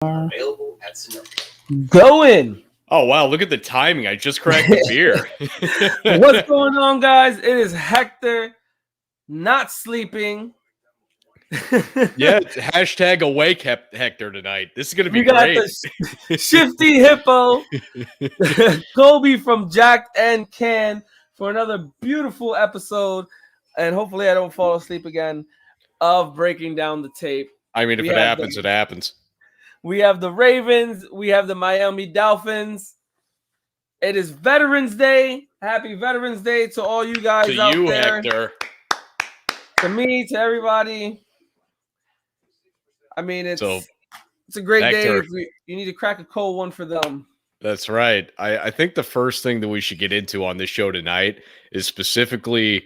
Available at Sonoma. Going. Oh, wow. Look at the timing. I just cracked the beer. What's going on, guys? It is Hector not sleeping. Yeah, hashtag awake Hector tonight. This is going to be We got great. the Shifty Hippo, Colbz from Jack and Can for another beautiful episode. And hopefully I don't fall asleep again of breaking down the tape. I mean, if it happens, it happens. We have the Ravens. We have the Miami Dolphins. It is Veterans Day. Happy Veterans Day to all you guys out there. Hector. To me, to everybody. I mean, it's a great Hector, day. You need to crack a cold one for them. That's right. I think the first thing that we should get into on this show tonight is specifically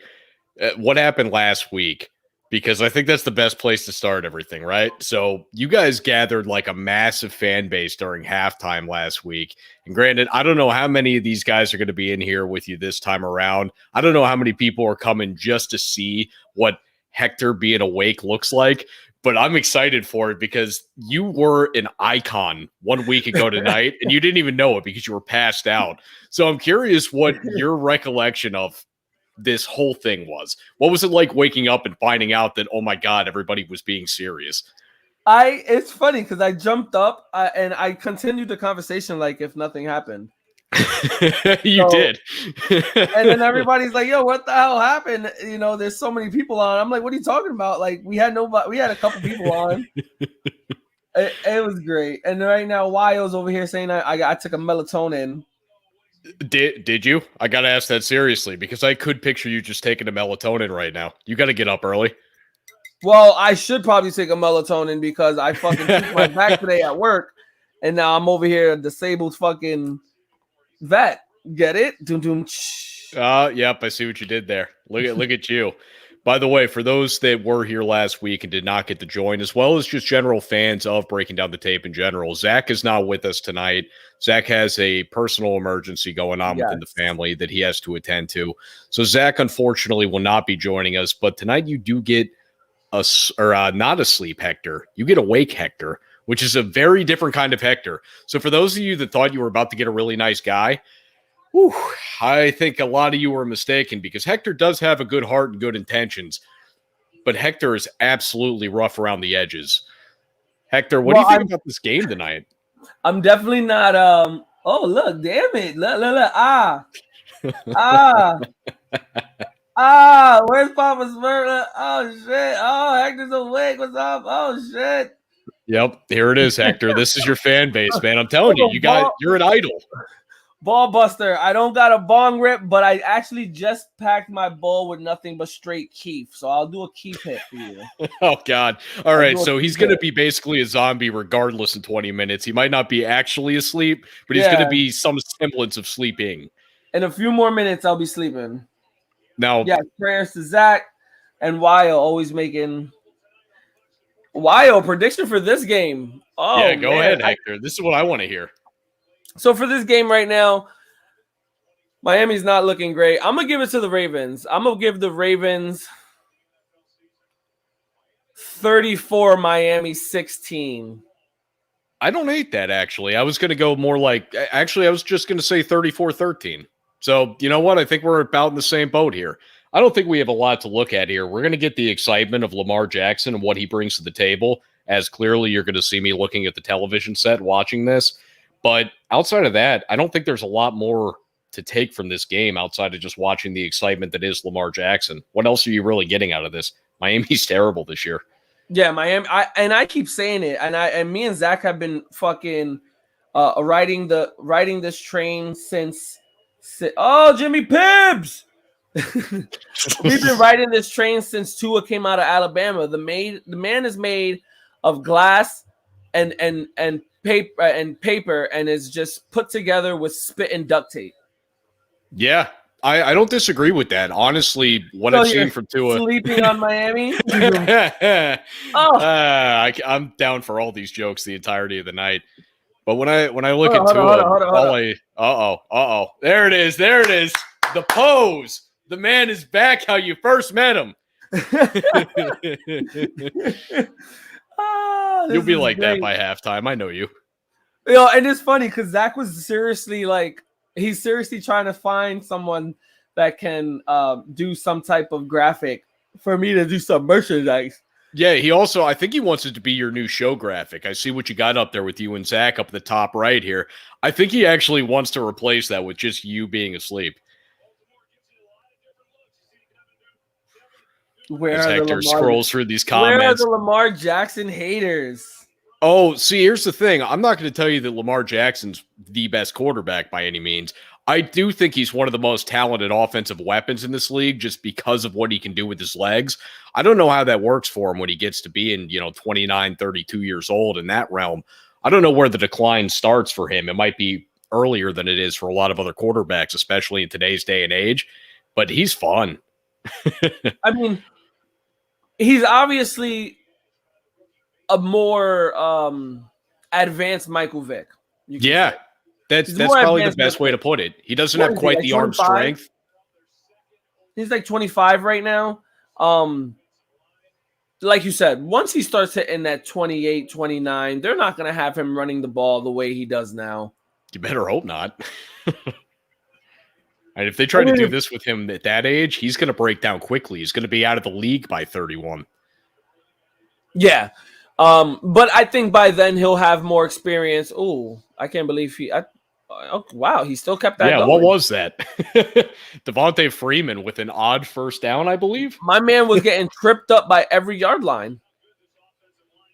what happened last week, because I think that's the best place to start everything, right? So you guys gathered like a massive fan base during halftime last week. And granted, I don't know how many of these guys are going to be in here with you this time around. I don't know how many people are coming just to see what Hector being awake looks like. But I'm excited for it because you were an icon 1 week ago tonight, and you didn't even know it because you were passed out. So I'm curious what your recollection of this whole thing was. What was it like waking up and finding out that, oh my God, everybody was being serious? It's funny because I jumped up and I continued the conversation like if nothing happened. You did. And then everybody's like, yo, what the hell happened? You know, there's so many people on. I'm like, what are you talking about? Like, we had a couple people on. It was great. And right now, Wyo's over here saying I took a melatonin. Did you? I got to ask that seriously because I could picture you just taking a melatonin right now. You got to get up early. Well, I should probably take a melatonin because I fucking took my back today at work. And now I'm over here, disabled fucking vet. Get it? Doom doom. Yep, I see what you did there. Look at you. By the way, for those that were here last week and did not get to join, as well as just general fans of breaking down the tape in general, Zach is not with us tonight. Zach has a personal emergency going on within the family that he has to attend to. So Zach, unfortunately, will not be joining us. But tonight you do get not asleep Hector. You get awake Hector, which is a very different kind of Hector. So for those of you that thought you were about to get a really nice guy, I think a lot of you were mistaken because Hector does have a good heart and good intentions, but Hector is absolutely rough around the edges. Hector, what do you think about this game tonight? I'm definitely not. Oh, look, damn it. Look. Where's Papa's murder? Oh, shit. Oh, Hector's awake. What's up? Oh, shit. Yep, here it is, Hector. This is your fan base, man. I'm telling you, you're an idol. Ball buster. I don't got a bong rip, but I actually just packed my bowl with nothing but straight keef. So I'll do a keef hit for you. Oh, God. All right. So he's going to be basically a zombie regardless in 20 minutes. He might not be actually asleep, but he's going to be some semblance of sleeping. In a few more minutes, I'll be sleeping. Now, prayers to Zach and Wyo always making Wyo prediction for this game. Oh, yeah, go ahead, Hector. This is what I want to hear. So for this game right now, Miami's not looking great. I'm going to give it to the Ravens. I'm going to give the Ravens 34, Miami 16. I don't hate that, actually. I was going to go more like – actually, I was just going to say 34-13. So, you know what? I think we're about in the same boat here. I don't think we have a lot to look at here. We're going to get the excitement of Lamar Jackson and what he brings to the table, as clearly you're going to see me looking at the television set watching this. But outside of that, I don't think there's a lot more to take from this game outside of just watching the excitement that is Lamar Jackson. What else are you really getting out of this? Miami's terrible this year. Yeah, Miami. I keep saying it, and me and Zach have been fucking riding this train since. Oh, Jimmy Pibbs! We've been riding this train since Tua came out of Alabama. The man is made of glass and paper and is just put together with spit and duct tape. Yeah, I don't disagree with that. Honestly, what I've seen from Tua. Sleeping on Miami? I'm down for all these jokes the entirety of the night. But when I look at Tua, there it is. The pose. The man is back how you first met him. This You'll be is like great. that by halftime. I know you. And it's funny because Zach was seriously he's seriously trying to find someone that can do some type of graphic for me to do some merchandise. Yeah, I think he wants it to be your new show graphic. I see what you got up there with you and Zach up at the top right here. I think he actually wants to replace that with just you being asleep. As Hector scrolls through these comments. Where are the Lamar Jackson haters? Oh, see, here's the thing. I'm not going to tell you that Lamar Jackson's the best quarterback by any means. I do think he's one of the most talented offensive weapons in this league just because of what he can do with his legs. I don't know how that works for him when he gets to being, 29, 32 years old in that realm. I don't know where the decline starts for him. It might be earlier than it is for a lot of other quarterbacks, especially in today's day and age, but he's fun. I mean, he's obviously a more advanced Michael Vick. Yeah, that's probably the best way to put it. He doesn't have quite the arm strength. He's like 25 right now. Like you said, once he starts hitting that 28, 29, they're not going to have him running the ball the way he does now. You better hope not. And if they try to do this with him at that age, he's going to break down quickly. He's going to be out of the league by 31. Yeah. But I think by then he'll have more experience. Oh, I can't believe wow, he still kept that going. What was that? Devontae Freeman with an odd first down, I believe. My man was getting tripped up by every yard line.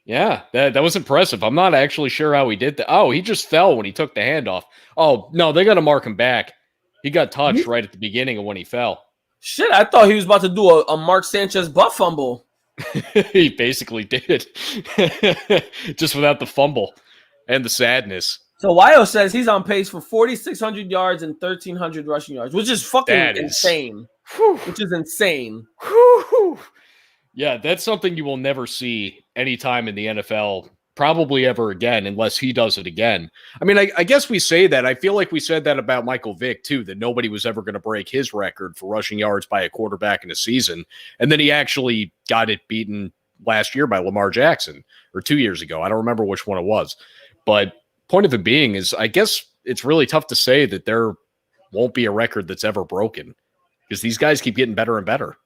Yeah, that was impressive. I'm not actually sure how he did that. Oh, he just fell when he took the handoff. Oh, no, they got to mark him back. He got touched right at the beginning of when he fell. Shit, I thought he was about to do a Mark Sanchez butt fumble. He basically did. Just without the fumble and the sadness. So Wyo says he's on pace for 4,600 yards and 1,300 rushing yards, which is fucking insane. Which is insane. Yeah, that's something you will never see anytime in the NFL, probably ever again, unless he does it again. I mean, I guess we say that. I feel like we said that about Michael Vick, too, that nobody was ever going to break his record for rushing yards by a quarterback in a season. And then he actually got it beaten last year by Lamar Jackson, or 2 years ago. I don't remember which one it was. But point of it being is, I guess it's really tough to say that there won't be a record that's ever broken because these guys keep getting better and better.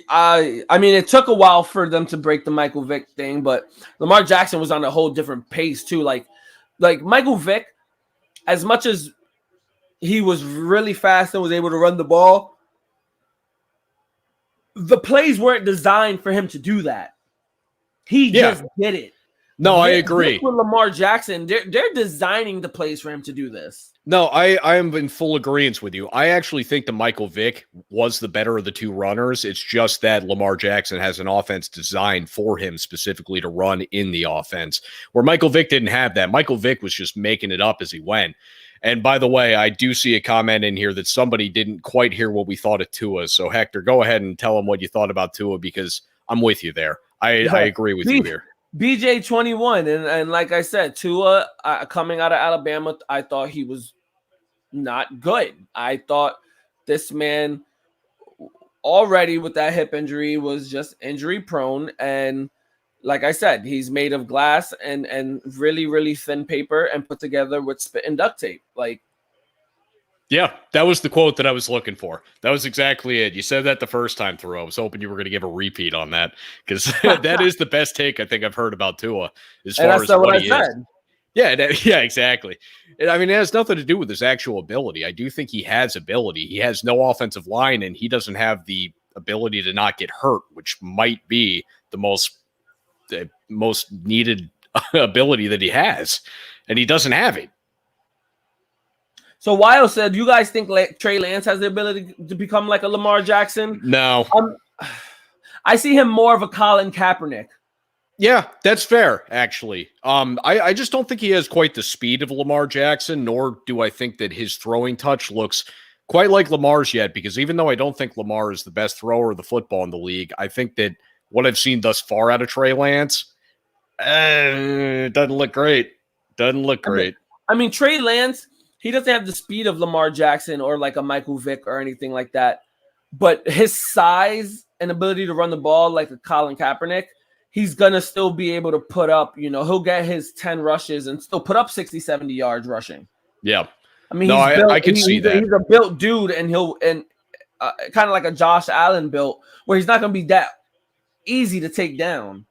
I mean, it took a while for them to break the Michael Vick thing, but Lamar Jackson was on a whole different pace too. Like Michael Vick, as much as he was really fast and was able to run the ball, the plays weren't designed for him to do that. He just did it. No, I agree. With Lamar Jackson, they're designing the plays for him to do this. No, I am in full agreement with you. I actually think that Michael Vick was the better of the two runners. It's just that Lamar Jackson has an offense designed for him specifically to run in the offense, where Michael Vick didn't have that. Michael Vick was just making it up as he went. And by the way, I do see a comment in here that somebody didn't quite hear what we thought of Tua. So Hector, go ahead and tell him what you thought about Tua, because I'm with you there. I agree with you here. BJ21, and like I said, Tua coming out of Alabama, I thought he was not good. I thought this man already with that hip injury was just injury prone, and like I said, he's made of glass and really, really thin paper and put together with spit and duct tape. Yeah, that was the quote that I was looking for. That was exactly it. You said that the first time through. I was hoping you were going to give a repeat on that, because that is the best take I think I've heard about Tua as far as what he is. Yeah, exactly. I mean, it has nothing to do with his actual ability. I do think he has ability. He has no offensive line, and he doesn't have the ability to not get hurt, which might be the most needed ability that he has, and he doesn't have it. So Wyo said, you guys think Trey Lance has the ability to become like a Lamar Jackson? No. I see him more of a Colin Kaepernick. Yeah, that's fair, actually. I just don't think he has quite the speed of Lamar Jackson, nor do I think that his throwing touch looks quite like Lamar's yet, because even though I don't think Lamar is the best thrower of the football in the league, I think that what I've seen thus far out of Trey Lance, it doesn't look great. I mean, Trey Lance, he doesn't have the speed of Lamar Jackson or like a Michael Vick or anything like that. But his size and ability to run the ball like a Colin Kaepernick he's gonna still be able to put up, he'll get his 10 rushes and still put up 60, 70 yards rushing. Yeah. I mean, No, he's built, I can see that. He's a built dude, and kind of like a Josh Allen built, where he's not gonna be that easy to take down.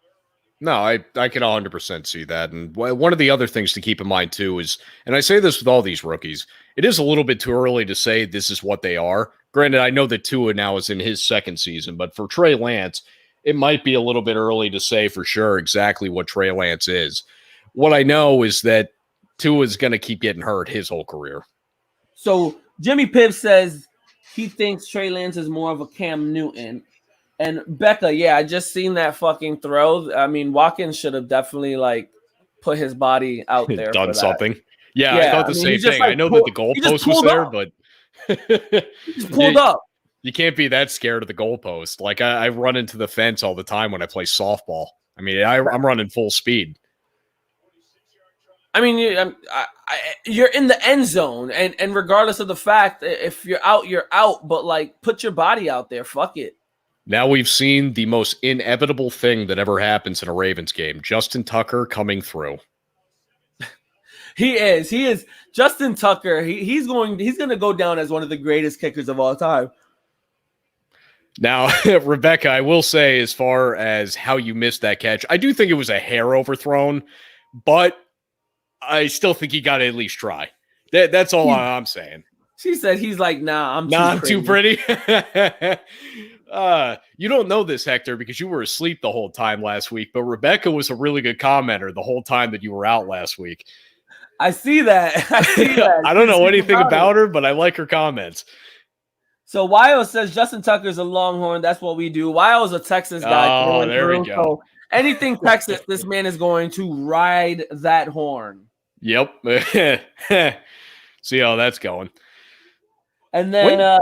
No, I can 100% see that. And one of the other things to keep in mind, too, is, and I say this with all these rookies, it is a little bit too early to say this is what they are. Granted, I know that Tua now is in his second season, but for Trey Lance, it might be a little bit early to say for sure exactly what Trey Lance is. What I know is that Tua is going to keep getting hurt his whole career. So Jimmy Pibb says he thinks Trey Lance is more of a Cam Newton. And Becca, yeah, I just seen that fucking throw. I mean, Watkins should have definitely put his body out there. Done something. Yeah, Yeah, I thought the same thing. I know that the goalpost was there, but he just pulled up. You can't be that scared of the goalpost. Like I run into the fence all the time when I play softball. I mean, I'm running full speed. I mean, you're in the end zone, and regardless of the fact, if you're out, you're out. But put your body out there. Fuck it. Now we've seen the most inevitable thing that ever happens in a Ravens game. Justin Tucker coming through. He is. Justin Tucker, he's going to go down as one of the greatest kickers of all time. Now, Rebecca, I will say, as far as how you missed that catch, I do think it was a hair overthrown, but I still think you got to at least try. That's all I'm saying. She said he's like, nah, I'm too pretty. You don't know this, Hector, because you were asleep the whole time last week, but Rebecca was a really good commenter the whole time that you were out last week. I see that. I don't know anything about her, but I like her comments. So Wyo says Justin Tucker's a Longhorn. That's what we do. Wyo's a Texas guy. Oh, there we go. So anything Texas, this man is going to ride that horn. Yep. See how that's going. And then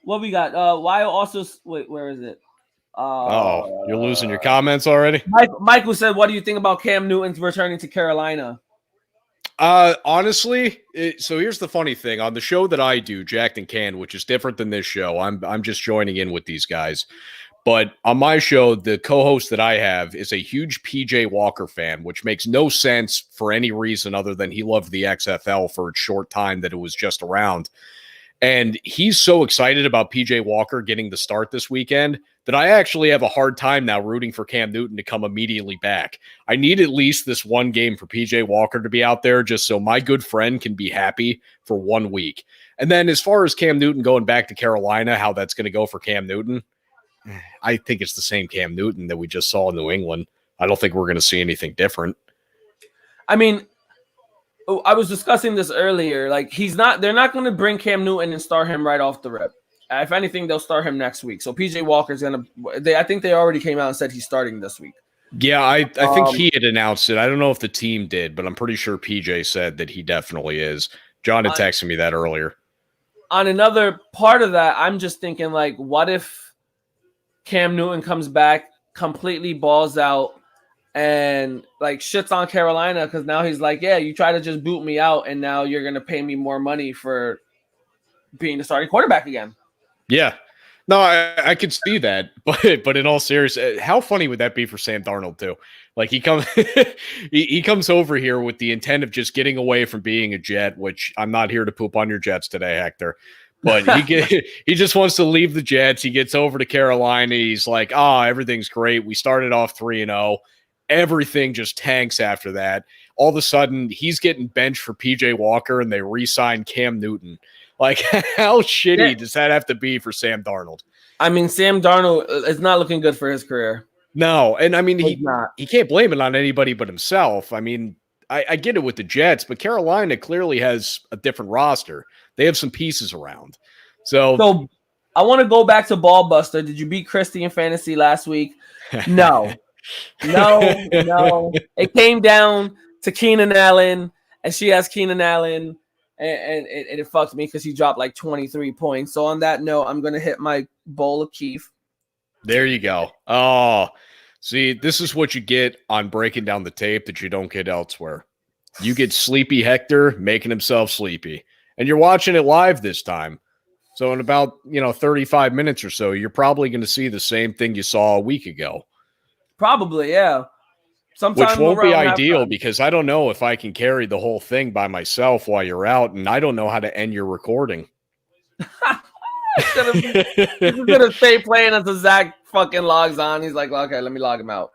what we got? Wyo also wait, where is it? You're losing your comments already? Michael said, what do you think about Cam Newton's returning to Carolina? Honestly, so here's the funny thing. On the show that I do, Jacked and Canned, which is different than this show, I'm just joining in with these guys. But on my show, the co-host that I have is a huge PJ Walker fan, which makes no sense for any reason other than he loved the XFL for its short time that it was just around. And he's so excited about PJ Walker getting the start this weekend that I actually have a hard time now rooting for Cam Newton to come immediately back. I need at least this one game for PJ Walker to be out there just so my good friend can be happy for 1 week. And then as far as Cam Newton going back to Carolina, how that's going to go for Cam Newton, I think it's the same Cam Newton that we just saw in New England. I don't think we're going to see anything different. I mean, I was discussing this earlier. They're not going to bring Cam Newton and start him right off the rip. If anything, they'll start him next week. So PJ Walker's I think they already came out and said he's starting this week. Yeah, I think he had announced it. I don't know if the team did, but I'm pretty sure PJ said that he definitely is. John had texted me that earlier. On another part of that, I'm just thinking, what if Cam Newton comes back, completely balls out, and shits on Carolina because now he's like, yeah, you try to just boot me out, and now you're gonna pay me more money for being the starting quarterback again. Yeah, no, I could see that, but in all seriousness, how funny would that be for Sam Darnold too? He comes he comes over here with the intent of just getting away from being a Jet, which I'm not here to poop on your Jets today, Hector. But he just wants to leave the Jets. He gets over to Carolina. He's like, everything's great. We started off 3-0. Everything just tanks after that. All of a sudden, he's getting benched for PJ Walker, and they re-sign Cam Newton. How shitty does that have to be for Sam Darnold? I mean, Sam Darnold is not looking good for his career. No, and I mean, he can't blame it on anybody but himself. I mean, I get it with the Jets, but Carolina clearly has a different roster. They have some pieces around. So I want to go back to Ball Buster. Did you beat Christy in fantasy last week? No. No. It came down to Keenan Allen, and she has Keenan Allen, and it fucked me because he dropped 23 points. So on that note, I'm going to hit my bowl of Keef. There you go. Oh, see, this is what you get on breaking down the tape that you don't get elsewhere. You get sleepy Hector making himself sleepy, and you're watching it live this time. So in about 35 minutes or so, you're probably going to see the same thing you saw a week ago. Probably, yeah. Sometime Which won't be around ideal halftime. because I don't know if I can carry the whole thing by myself while you're out, and I don't know how to end your recording. He's gonna stay playing until Zach fucking logs on. He's like, okay, let me log him out.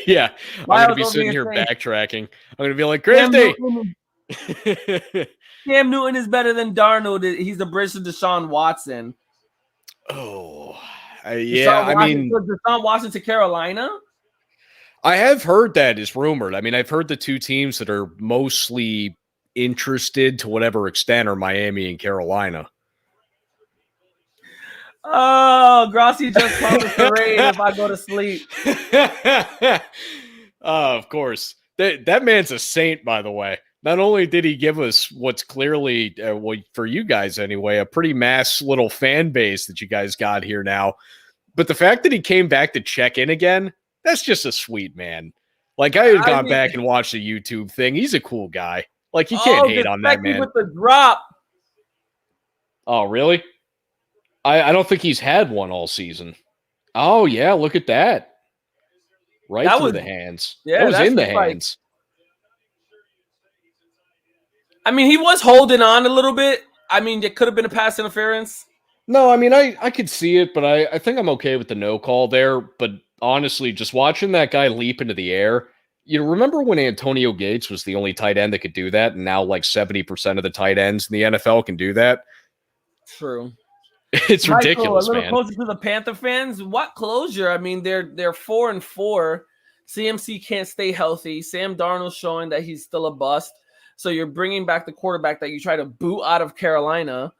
Yeah, I'm Miles gonna be over sitting here here saying, backtracking. I'm gonna be like, Cam Christy. Newton is better than Darnold. He's the bridge to Deshaun Watson. Oh, yeah. I mean, Deshaun Watson to Carolina. I have heard that is rumored. I mean, I've heard the two teams that are mostly interested to whatever extent are Miami and Carolina. Oh, Grossi just promised to raid if I go to sleep. Of course. That man's a saint, by the way. Not only did he give us what's clearly, well, for you guys anyway, a pretty mass little fan base that you guys got here now, but the fact that he came back to check in again, that's just a sweet man. Like, I had gone back and watched the YouTube thing. He's a cool guy. Like, you can't hate on that man. With the drop. Oh, really? I don't think he's had one all season. Oh, yeah, look at that. Right through the hands. Yeah, that was in the hands. I mean, he was holding on a little bit. I mean, it could have been a pass interference. No, I mean, I could see it, but I think I'm okay with the no call there. But honestly, just watching that guy leap into the air, you remember when Antonio Gates was the only tight end that could do that, and now like 70% of the tight ends in the NFL can do that? True. It's ridiculous, a little man. Closer to the Panther fans. What closure? I mean, they're 4-4. CMC can't stay healthy. Sam Darnold's showing that he's still a bust. So you're bringing back the quarterback that you try to boot out of Carolina.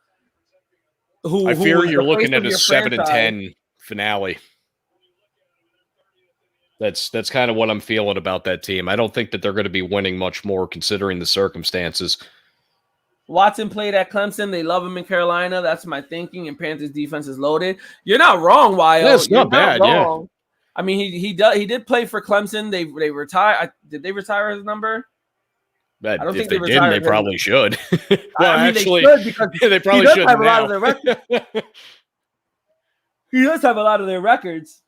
I fear you're looking at a 7-10 finale. That's kind of what I'm feeling about that team. I don't think that they're going to be winning much more considering the circumstances. Watson played at Clemson. They love him in Carolina. That's my thinking. And Panthers defense is loaded. You're not wrong, Wyo. That's not bad. Yeah. I mean, he did play for Clemson. They retired. Did they retire his number? I don't think they did. They probably should. Well, I mean, actually, they probably should. Have a lot of their records. He does have a lot of their records.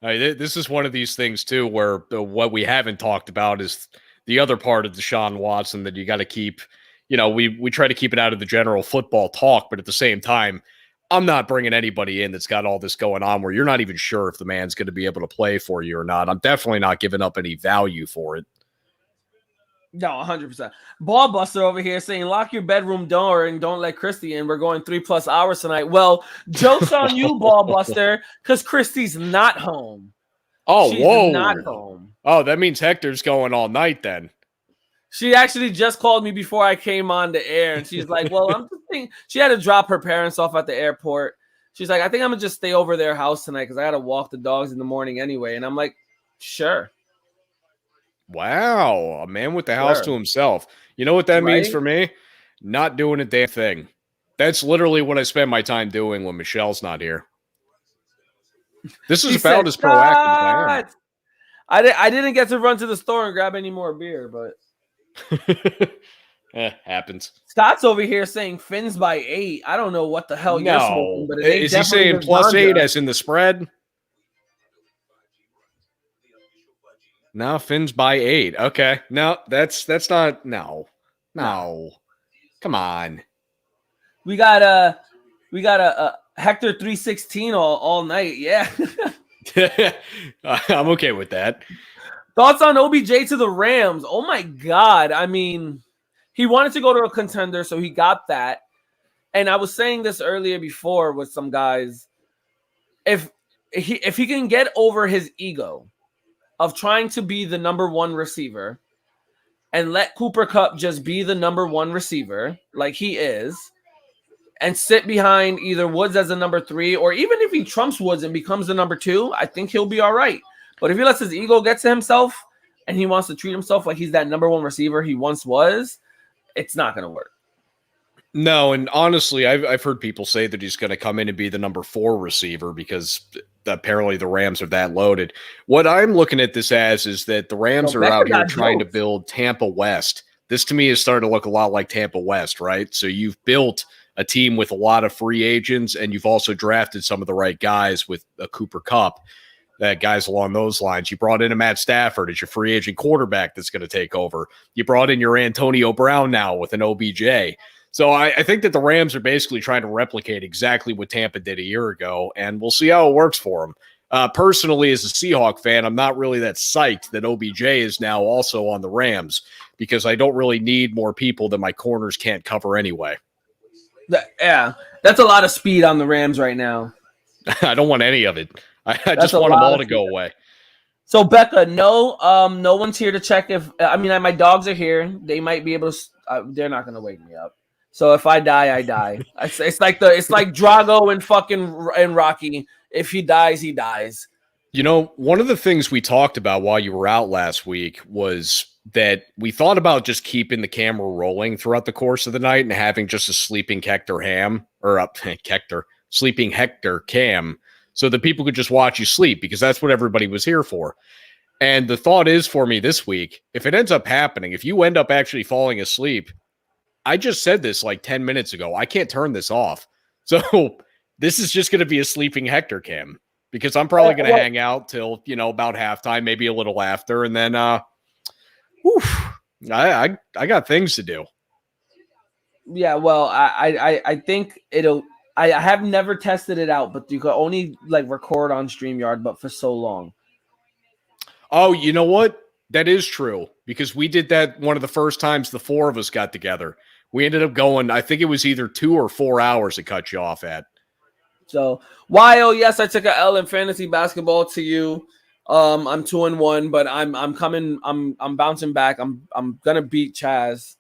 This is one of these things too, where what we haven't talked about is the other part of Deshaun Watson that you got to keep. You know, we try to keep it out of the general football talk, but at the same time, I'm not bringing anybody in that's got all this going on where you're not even sure if the man's going to be able to play for you or not. I'm definitely not giving up any value for it. No, 100%. Ballbuster over here saying, lock your bedroom door and don't let Christy in. We're going 3+ hours tonight. Well, joke's on you, Ballbuster, because Christy's not home. Oh, She's whoa. not home. Oh, that means Hector's going all night then. She actually just called me before I came on the air, and she's like, well, I'm just thinking. She had to drop her parents off at the airport. She's like, I think I'm going to just stay over their house tonight because I got to walk the dogs in the morning anyway. And I'm like, sure. Wow, a man with the house to himself. You know what that means for me? Not doing a damn thing. That's literally what I spend my time doing when Michelle's not here. This is about as proactive as I am. I didn't get to run to the store and grab any more beer, but happens. Scott's over here saying Fins by 8. I don't know what the hell you're smoking, but is he saying +8 as in the spread? No, Fins by 8. Okay. No, that's not. No. Come on. We got a Hector 316 all night. Yeah. I'm okay with that. Thoughts on OBJ to the Rams? Oh my God. I mean, he wanted to go to a contender, so he got that. And I was saying this earlier before with some guys. If he can get over his ego of trying to be the number one receiver and let Cooper Kupp just be the number one receiver like he is and sit behind either Woods as a number 3 or even if he trumps Woods and becomes the number 2, I think he'll be all right. But if he lets his ego get to himself and he wants to treat himself like he's that number one receiver he once was, it's not going to work. No, and honestly, I've heard people say that he's going to come in and be the number 4 receiver because apparently the Rams are that loaded. What I'm looking at this as is that the Rams are out here trying to build Tampa West. This to me is starting to look a lot like Tampa West, right? So you've built a team with a lot of free agents, and you've also drafted some of the right guys with a Cooper Kupp. guys along those lines. You brought in a Matt Stafford as your free agent quarterback that's going to take over. You brought in your Antonio Brown now with an OBJ. So I think that the Rams are basically trying to replicate exactly what Tampa did a year ago, and we'll see how it works for them. Personally, as a Seahawk fan, I'm not really that psyched that OBJ is now also on the Rams because I don't really need more people that my corners can't cover anyway. Yeah, that's a lot of speed on the Rams right now. I don't want any of it. I just want them all to go away. So Becca, no one's here to check if my dogs are here. They might be able to. They're not going to wake me up. So if I die, I die. It's like Drago and Rocky. If he dies, he dies. You know, one of the things we talked about while you were out last week was that we thought about just keeping the camera rolling throughout the course of the night and having just a sleeping sleeping Hector cam, so that people could just watch you sleep, because that's what everybody was here for. And the thought is for me this week, if it ends up happening, if you end up actually falling asleep, I just said this like 10 minutes ago, I can't turn this off. So this is just going to be a sleeping Hector cam, because I'm probably going to hang out till, about halftime, maybe a little after. And then, I got things to do. Yeah. Well, I think I have never tested it out, but you can only record on StreamYard, but for so long. Oh, you know what? That is true, because we did that one of the first times the four of us got together. We ended up going, I think it was either 2 or 4 hours to cut you off at. So, yes, I took an L in fantasy basketball to you. I'm 2-1, but I'm coming. I'm bouncing back. I'm gonna beat Chaz.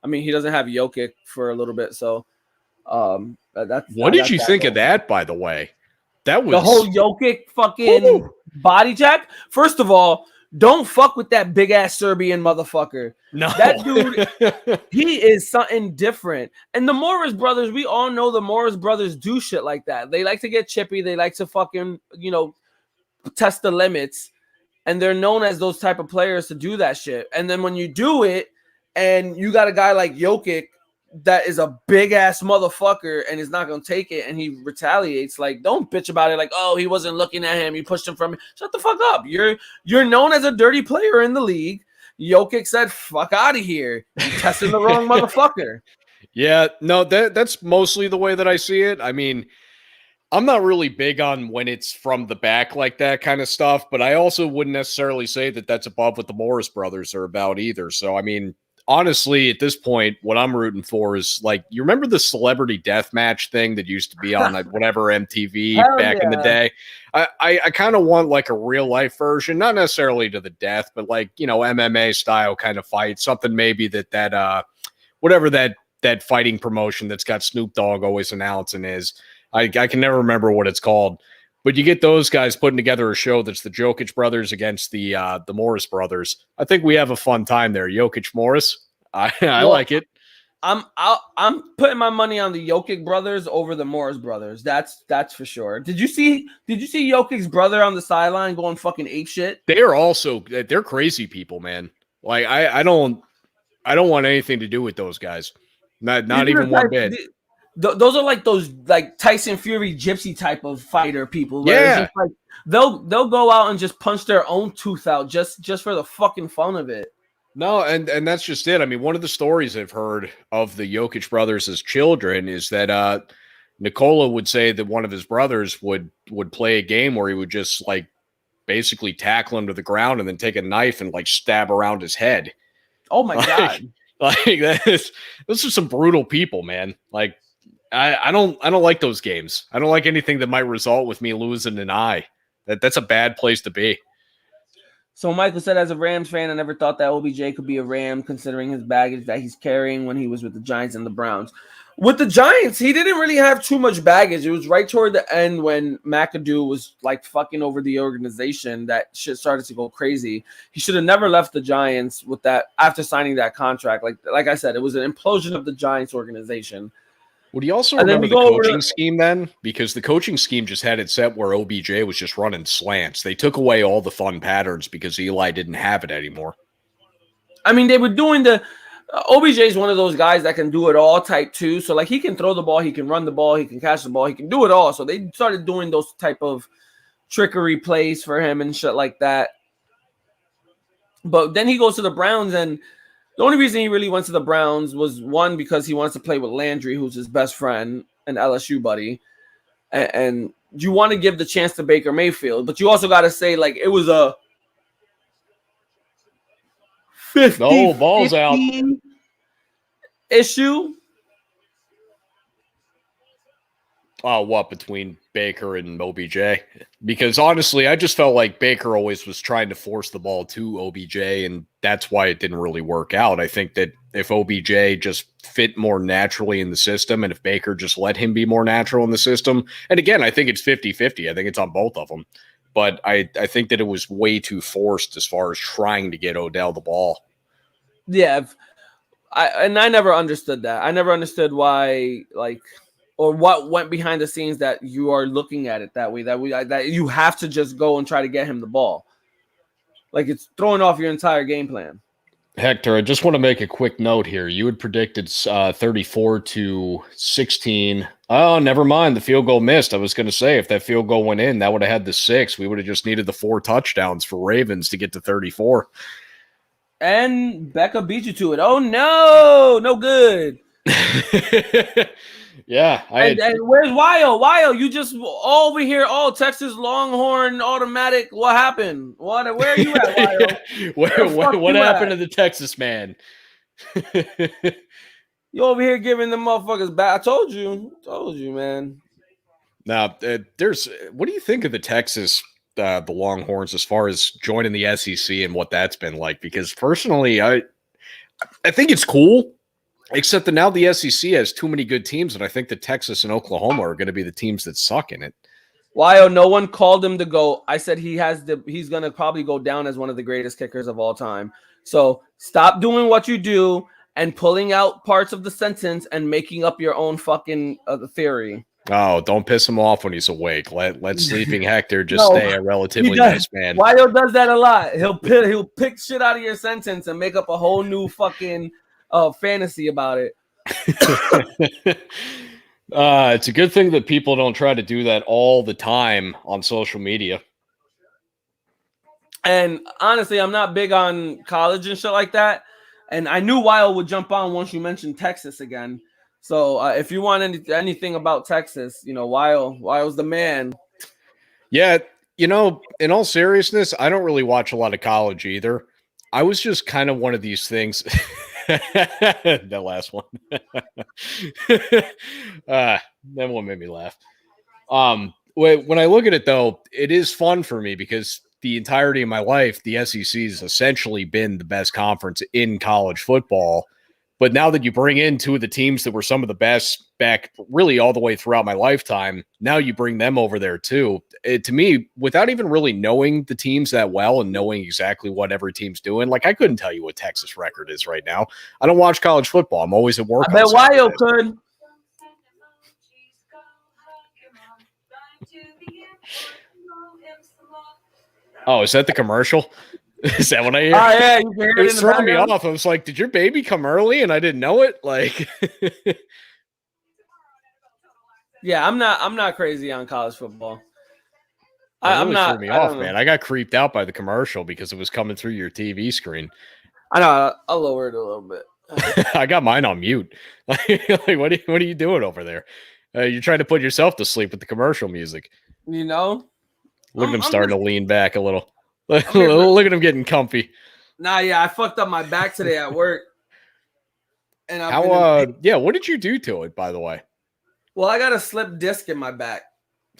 I mean, he doesn't have Jokic for a little bit, so what did you think of that, by the way? That was the whole Jokic fucking body check. First of all, don't fuck with that big ass Serbian motherfucker. No, that dude, he is something different. And the Morris brothers, we all know the Morris brothers do shit like that. They like to get chippy. They like to fucking, test the limits. And they're known as those type of players to do that shit. And then when you do it, and you got a guy like Jokic that is a big ass motherfucker and is not gonna take it, and he retaliates, don't bitch about it. He wasn't looking at him, you pushed him from me. Shut the fuck up. You're known as a dirty player in the league. Jokic said, fuck out of here. You're testing the wrong motherfucker. Yeah, no, that's mostly the way that I see it. I mean, I'm not really big on when it's from the back like that kind of stuff, but I also wouldn't necessarily say that that's above what the Morris brothers are about either. So, I mean, honestly, at this point, what I'm rooting for is, you remember the celebrity death match thing that used to be on whatever MTV back in the day? I kind of want a real life version, not necessarily to the death, but MMA style kind of fight, something maybe that whatever that fighting promotion that's got Snoop Dogg always announcing is. I can never remember what it's called. But you get those guys putting together a show that's the Jokic brothers against the Morris brothers. I think we have a fun time there. Jokic Morris, I like it. I'm putting my money on the Jokic brothers over the Morris brothers. That's for sure. Did you see Jokic's brother on the sideline going fucking ape shit? They're crazy people, man. I don't want anything to do with those guys. Not even one bit. Those are those Tyson Fury gypsy type of fighter people. Yeah, it's just they'll go out and just punch their own tooth out just for the fucking fun of it. No, and that's just it. I mean, one of the stories I've heard of the Jokic brothers as children is that Nikola would say that one of his brothers would play a game where he would just basically tackle him to the ground and then take a knife and stab around his head. Oh my god! Those are some brutal people, man. I don't like those games. I don't like anything that might result with me losing an eye. That's a bad place to be. So Michael said, as a Rams fan, I never thought that OBJ could be a Ram, considering his baggage that he's carrying when he was with the Giants and the Browns. With the Giants, he didn't really have too much baggage. It was right toward the end when McAdoo was fucking over the organization that shit started to go crazy. He should have never left the Giants with that after signing that contract. Like I said, it was an implosion of the Giants organization. Would you also remember the coaching scheme then? Because the coaching scheme just had it set where OBJ was just running slants. They took away all the fun patterns because Eli didn't have it anymore. I mean, they were doing OBJ is one of those guys that can do it all type 2. So he can throw the ball, he can run the ball, he can catch the ball, he can do it all. So they started doing those type of trickery plays for him and shit like that. But then he goes to the Browns, and the only reason he really went to the Browns was, one, because he wants to play with Landry, who's his best friend and LSU buddy. And you want to give the chance to Baker Mayfield, but you also got to say, like, it was a 50 No, balls out. issue. What, between Baker and OBJ? Because honestly, I just felt like Baker always was trying to force the ball to OBJ, and that's why it didn't really work out. I think that if OBJ just fit more naturally in the system, and if Baker just let him be more natural in the system, and again, I think it's 50-50. I think it's on both of them. But I think that it was way too forced as far as trying to get Odell the ball. Yeah. I never understood that. I never understood why, like, or what went behind the scenes that you are looking at it that way, that you have to just go and try to get him the ball. Like, it's throwing off your entire game plan. Hector, I just want to make a quick note here. You had predicted 34-16. Oh, never mind. The field goal missed. I was going to say, if that field goal went in, that would have had the 6. We would have just needed the 4 touchdowns for Ravens to get to 34. And Becca beat you to it. Oh, no. No good. Yeah. And where's Wyo? You just over here, Texas Longhorn automatic. What happened? Where are you at, Wyo? what happened to the Texas man? You over here giving the motherfuckers back. I told you, man. Now, what do you think of the Texas, the Longhorns, as far as joining the SEC and what that's been like? Because personally, I think it's cool. Except that now the SEC has too many good teams, and I think that Texas and Oklahoma are going to be the teams that suck in it. Wyo, no one called him to go. I said he's going to probably go down as one of the greatest kickers of all time. So stop doing what you do and pulling out parts of the sentence and making up your own fucking theory. Oh, don't piss him off when he's awake. Let sleeping Hector just stay a relatively nice man. Wyo does that a lot. He'll pick shit out of your sentence and make up a whole new fucking fantasy about it. It's a good thing that people don't try to do that all the time on social media. And honestly, I'm not big on college and shit like that. And I knew Wyo would jump on once you mentioned Texas again. So if you want anything about Texas, Wyo's the man. Yeah, in all seriousness, I don't really watch a lot of college either. I was just kind of one of these things. That last one. That one made me laugh. When I look at it, though, it is fun for me because the entirety of my life, the SEC has essentially been the best conference in college football. But now that you bring in 2 of the teams that were some of the best back really all the way throughout my lifetime, now you bring them over there too. To me, without even really knowing the teams that well and knowing exactly what every team's doing, like I couldn't tell you what Texas record is right now. I don't watch college football. I'm always at work. I bet Wyo could. Oh, is that the commercial? Is that what I hear? Oh, yeah, you can hear it was in the throwing me background. off. I was like, did your baby come early and I didn't know it? Like, yeah, I'm not crazy on college football. I'm not. Threw me off, man. I got creeped out by the commercial because it was coming through your TV screen. I know. I'll lower it a little bit. I got mine on mute. Like, what are you doing over there? You're trying to put yourself to sleep with the commercial music. You know? Look at him starting to lean back a little. Look at him getting comfy. Nah, yeah, I fucked up my back today at work. And what did you do to it, by the way? Well, I got a slip disc in my back.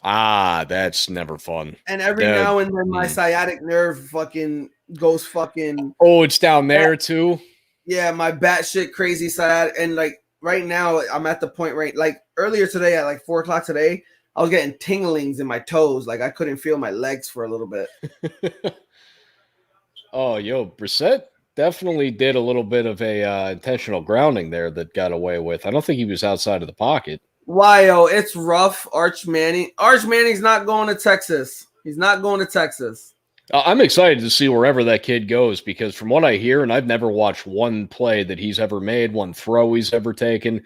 Ah, that's never fun. And every now and then my sciatic nerve fucking goes fucking. Oh, it's down there too? Yeah, my batshit crazy sciatic. And like right now, I'm at the point like earlier today at like 4 o'clock today, I was getting tinglings in my toes. Like I couldn't feel my legs for a little bit. Oh, Brissett definitely did a little bit of a intentional grounding there that got away with. I don't think he was outside of the pocket. Wyo, it's rough. Arch Manning's not going to Texas. He's not going to Texas. I'm excited to see wherever that kid goes because from what I hear, and I've never watched one play that he's ever made, one throw he's ever taken,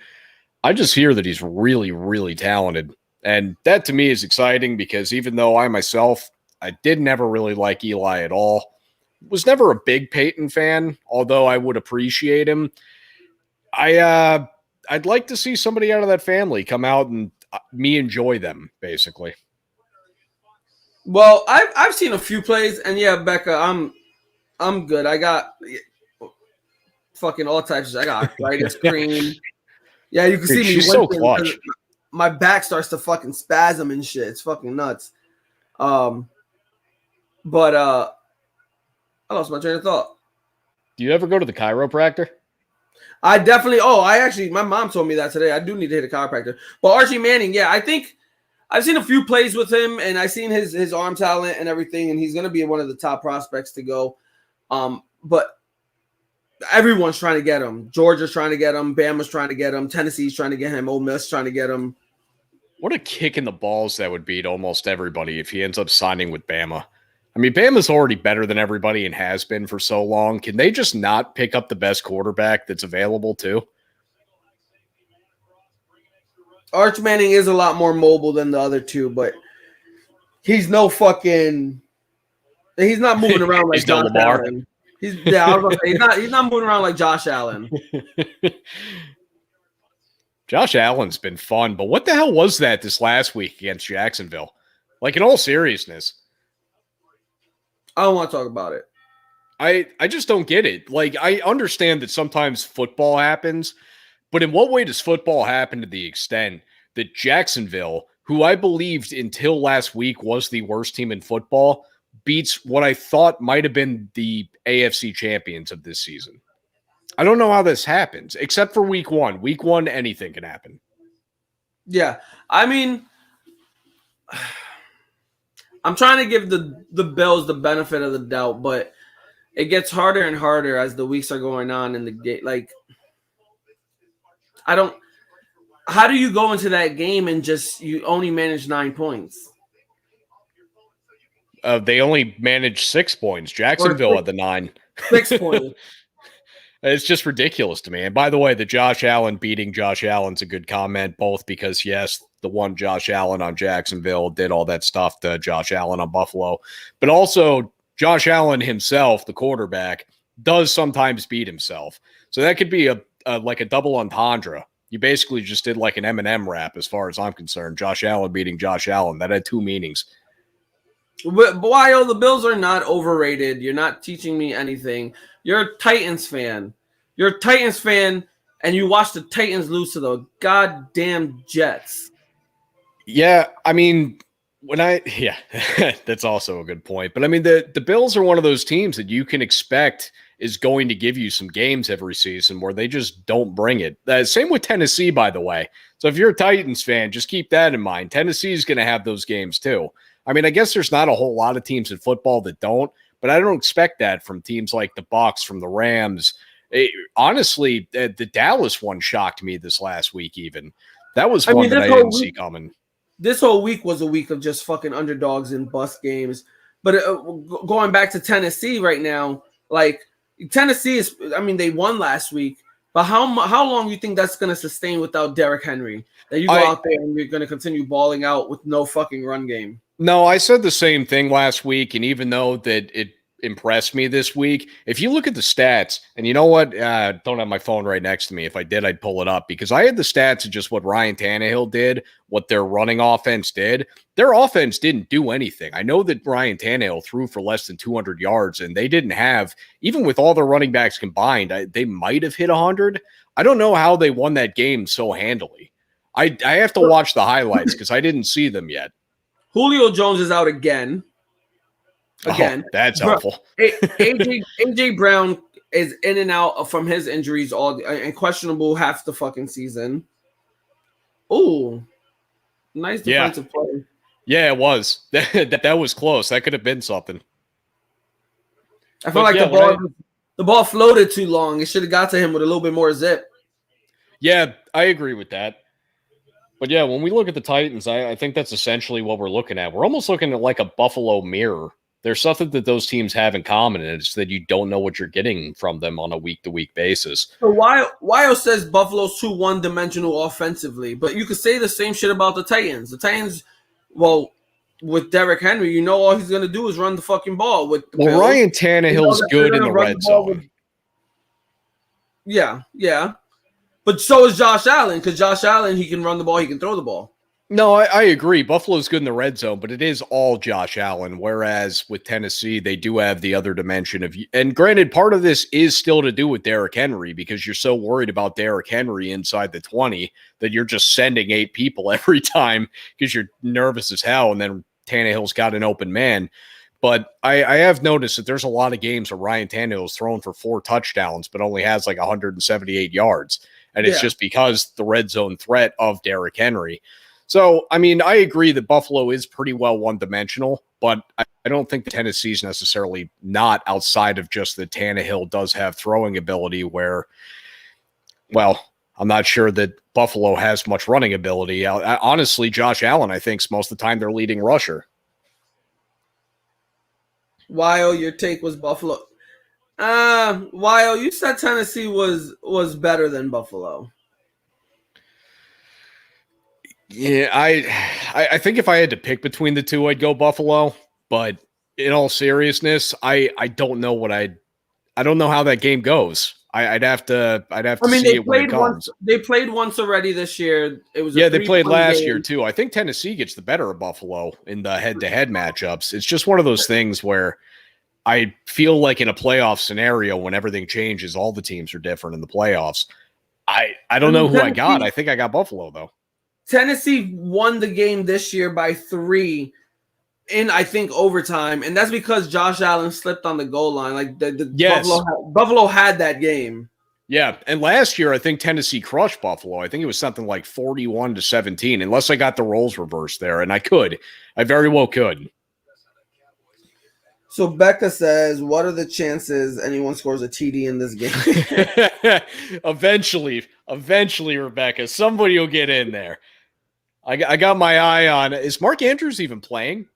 I just hear that he's really, really talented. And that to me is exciting because even though I myself I did never really like Eli at all. Was never a big Peyton fan, although I would appreciate him. I'd like to see somebody out of that family come out and me enjoy them, basically. Well, I've seen a few plays, and yeah, Becca, I'm good. I got fucking all types. I got arthritis cream. Yeah, you can see me. She's so clutch. My back starts to fucking spasm and shit. It's fucking nuts. But I lost my train of thought. Do you ever go to the chiropractor? I definitely. My mom told me that today. I do need to hit a chiropractor. But Archie Manning, yeah, I think I've seen a few plays with him, and I've seen his arm talent and everything, and he's going to be one of the top prospects to go. But everyone's trying to get him. Georgia's trying to get him. Bama's trying to get him. Tennessee's trying to get him. Ole Miss trying to get him. What a kick in the balls that would be to almost everybody if he ends up signing with Bama. I mean, Bama's already better than everybody and has been for so long. Can they just not pick up the best quarterback that's available too? Arch Manning is a lot more mobile than the other two, but he's no fucking. He's not moving around like Josh Allen. He's not moving around like Josh Allen. Josh Allen's been fun, but what the hell was that this last week against Jacksonville? Like, in all seriousness, I don't want to talk about it. I just don't get it. Like, I understand that sometimes football happens, but in what way does football happen to the extent that Jacksonville, who I believed until last week was the worst team in football, beats what I thought might have been the AFC champions of this season? I don't know how this happens, except for week one. Week one, anything can happen. Yeah. I mean, I'm trying to give the Bills the benefit of the doubt, but it gets harder and harder as the weeks are going on in the game. Like, how do you go into that game and you only manage 9 points? They only managed 6 points. Jacksonville had the 9. 6 points. It's just ridiculous to me. And by the way, the Josh Allen beating Josh Allen's a good comment, both because, yes, the one Josh Allen on Jacksonville did all that stuff to Josh Allen on Buffalo, but also Josh Allen himself, the quarterback, does sometimes beat himself. So that could be like a double entendre. You basically just did like an Eminem rap as far as I'm concerned. Josh Allen beating Josh Allen. That had 2 meanings. But while the Bills are not overrated, you're not teaching me anything. You're a Titans fan. You're a Titans fan, and you watch the Titans lose to the goddamn Jets. Yeah, I mean, that's also a good point. But I mean, the Bills are one of those teams that you can expect is going to give you some games every season where they just don't bring it. Same with Tennessee, by the way. So if you're a Titans fan, just keep that in mind. Tennessee is going to have those games too. I mean, I guess there's not a whole lot of teams in football that don't, but I don't expect that from teams like the Bucs, from the Rams. Honestly, the Dallas one shocked me this last week even. That was one that I didn't see coming. This whole week was a week of just fucking underdogs and bust games. But going back to Tennessee right now, like Tennessee is, I mean, they won last week, but how long do you think that's going to sustain without Derrick Henry? That you go out there and you're going to continue balling out with no fucking run game? No, I said the same thing last week, and even though that it impressed me this week, if you look at the stats, and you know what, I don't have my phone right next to me. If I did, I'd pull it up, because I had the stats of just what Ryan Tannehill did, what their running offense did. Their offense didn't do anything. I know that Ryan Tannehill threw for less than 200 yards, and they didn't have, even with all their running backs combined, they might have hit 100. I don't know how they won that game so handily. I have to watch the highlights because I didn't see them yet. Julio Jones is out again. Oh, that's helpful. AJ Brown is in and out from his injuries and questionable half the fucking season. Oh, nice defensive play. Yeah, it was. That was close. That could have been something. I feel like the ball floated too long. It should have got to him with a little bit more zip. Yeah, I agree with that. But yeah, when we look at the Titans, I think that's essentially what we're looking at. We're almost looking at like a Buffalo mirror. There's something that those teams have in common, and it's that you don't know what you're getting from them on a week-to-week basis. So Wyo says Buffalo's too one-dimensional offensively, but you could say the same shit about the Titans. The Titans, well, with Derrick Henry, all he's gonna do is run the fucking ball with the Well, Bills. Ryan Tannehill's that good they're in the gonna run red ball zone. Yeah. But so is Josh Allen, because Josh Allen, he can run the ball, he can throw the ball. No, I agree. Buffalo's good in the red zone, but it is all Josh Allen. Whereas with Tennessee, they do have the other dimension of, and granted, part of this is still to do with Derrick Henry, because you're so worried about Derrick Henry inside the 20 that you're just sending 8 people every time because you're nervous as hell. And then Tannehill's got an open man. But I have noticed that there's a lot of games where Ryan Tannehill's thrown for 4 touchdowns, but only has like 178 yards. And it's just because the red zone threat of Derrick Henry. So, I mean, I agree that Buffalo is pretty well one-dimensional, but I don't think the Tennessee's necessarily not, outside of just that Tannehill does have throwing ability where, well, I'm not sure that Buffalo has much running ability. Honestly, Josh Allen, I think, is most of the time their leading rusher. Wyo, your take was Buffalo. Wyo, you said Tennessee was better than Buffalo. Yeah, I think if I had to pick between the two, I'd go Buffalo. But in all seriousness, I don't know I don't know how that game goes. I'd have to see it when it comes. They played once already this year. It was they played last game. year too. I think Tennessee gets the better of Buffalo in the head-to-head matchups. It's just one of those things where I feel like in a playoff scenario, when everything changes, all the teams are different in the playoffs. I don't know who I got. I think I got Buffalo though. Tennessee won the game this year by 3 in, I think, overtime, and that's because Josh Allen slipped on the goal line. Like Buffalo had that game. Yeah, and last year I think Tennessee crushed Buffalo. I think it was something like 41-17, unless I got the roles reversed there, and I very well could. So Becca says, what are the chances anyone scores a TD in this game? Eventually, Rebecca, somebody will get in there. I got my eye on. Is Mark Andrews even playing?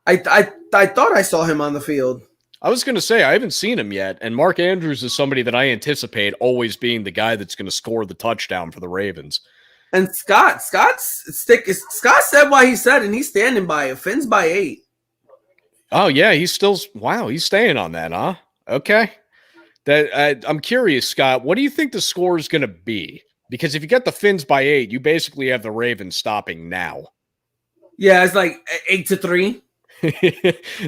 I thought I saw him on the field. I was going to say, I haven't seen him yet, and Mark Andrews is somebody that I anticipate always being the guy that's going to score the touchdown for the Ravens. And Scott said what he said, and he's standing by it. Finn's by 8. Oh, yeah, he's staying on that, huh? Okay. I'm curious, Scott, what do you think the score is going to be? Because if you get the Finns by 8, you basically have the Ravens stopping now. Yeah, it's like 8-3.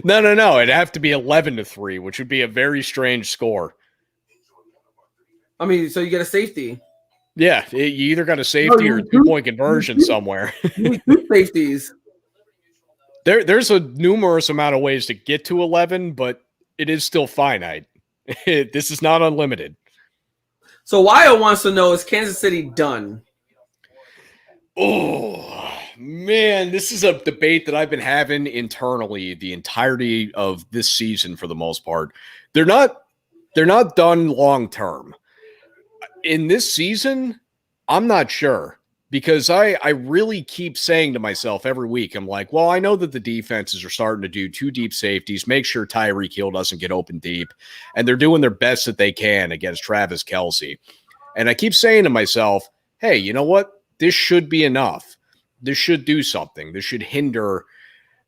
No. It'd have to be 11-3, which would be a very strange score. I mean, so you get a safety. Yeah, you either got a safety or a 2-point conversion somewhere. You need 2 safeties. There's a numerous amount of ways to get to 11, but it is still finite. This is not unlimited. So Wyo wants to know, is Kansas City done? Oh, man, this is a debate that I've been having internally the entirety of this season for the most part. They're not done long term. In this season, I'm not sure. Because I really keep saying to myself every week, I'm like, well, I know that the defenses are starting to do 2 deep safeties, make sure Tyreek Hill doesn't get open deep, and they're doing their best that they can against Travis Kelce. And I keep saying to myself, hey, you know what? This should be enough. This should do something. This should hinder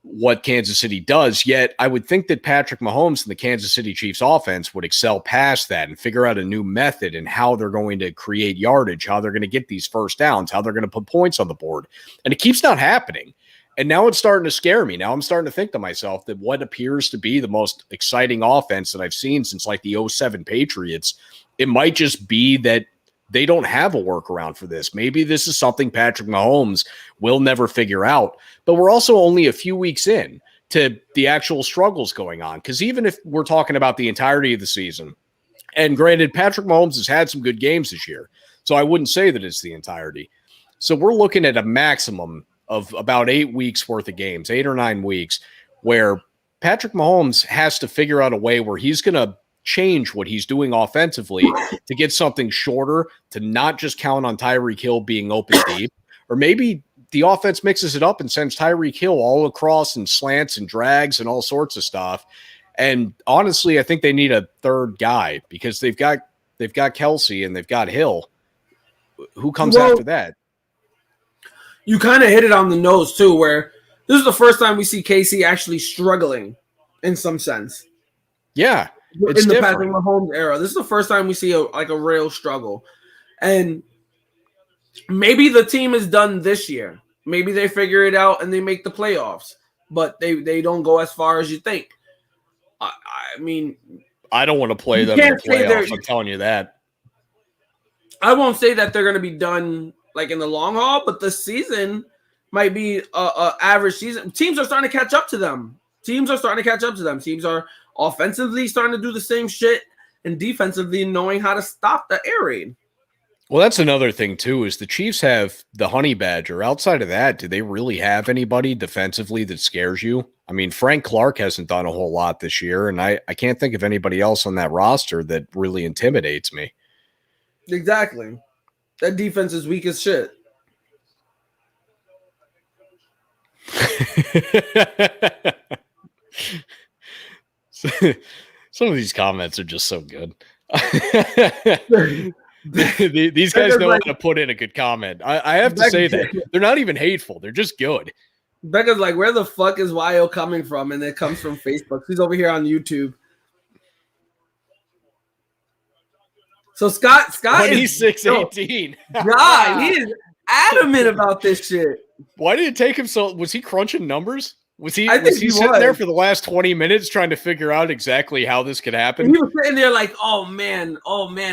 what Kansas City does. Yet I would think that Patrick Mahomes and the Kansas City Chiefs offense would excel past that and figure out a new method and how they're going to create yardage, how they're going to get these first downs, how they're going to put points on the board. And it keeps not happening. And now it's starting to scare me. Now I'm starting to think to myself that what appears to be the most exciting offense that I've seen since like the 07 Patriots, it might just be that they don't have a workaround for this. Maybe this is something Patrick Mahomes will never figure out. But we're also only a few weeks in to the actual struggles going on. Because even if we're talking about the entirety of the season, and granted, Patrick Mahomes has had some good games this year, so I wouldn't say that it's the entirety. So we're looking at a maximum of about 8 weeks worth of games, 8 or 9 weeks, where Patrick Mahomes has to figure out a way where he's going to change what he's doing offensively to get something shorter, to not just count on Tyreek Hill being open deep, or maybe the offense mixes it up and sends Tyreek Hill all across and slants and drags and all sorts of stuff. And honestly, I think they need a third guy because they've got Kelce and they've got Hill. Who comes after that? You kind of hit it on the nose too, where This is the first time we see KC actually struggling in some sense. Yeah, it's in the different. Patrick Mahomes era. This is the first time we see a real struggle. And maybe the team is done this year. Maybe they figure it out and they make the playoffs, but they don't go as far as you think. I mean, I don't want to play them in the playoffs. I'm telling you that. I won't say that they're going to be done like in the long haul, but the season might be a average season. Teams are starting to catch up to them. Teams are offensively starting to do the same shit and defensively knowing how to stop the air raid. Well, that's another thing, too, is the Chiefs have the honey badger. Outside of that, do they really have anybody defensively that scares you? I mean, Frank Clark hasn't done a whole lot this year, and I can't think of anybody else on that roster that really intimidates me. Exactly. That defense is weak as shit. Some of these comments are just so good. These guys know how to put in a good comment. I have to say that they're not even hateful. They're just good. Becca's like, where the fuck is YO coming from? And it comes from Facebook. He's over here on YouTube. So Scott is 26-18. God, he is adamant about this shit. Why did it take him so? Was he crunching numbers? Was he sitting there for the last 20 minutes trying to figure out exactly how this could happen? And he was sitting there like, oh man,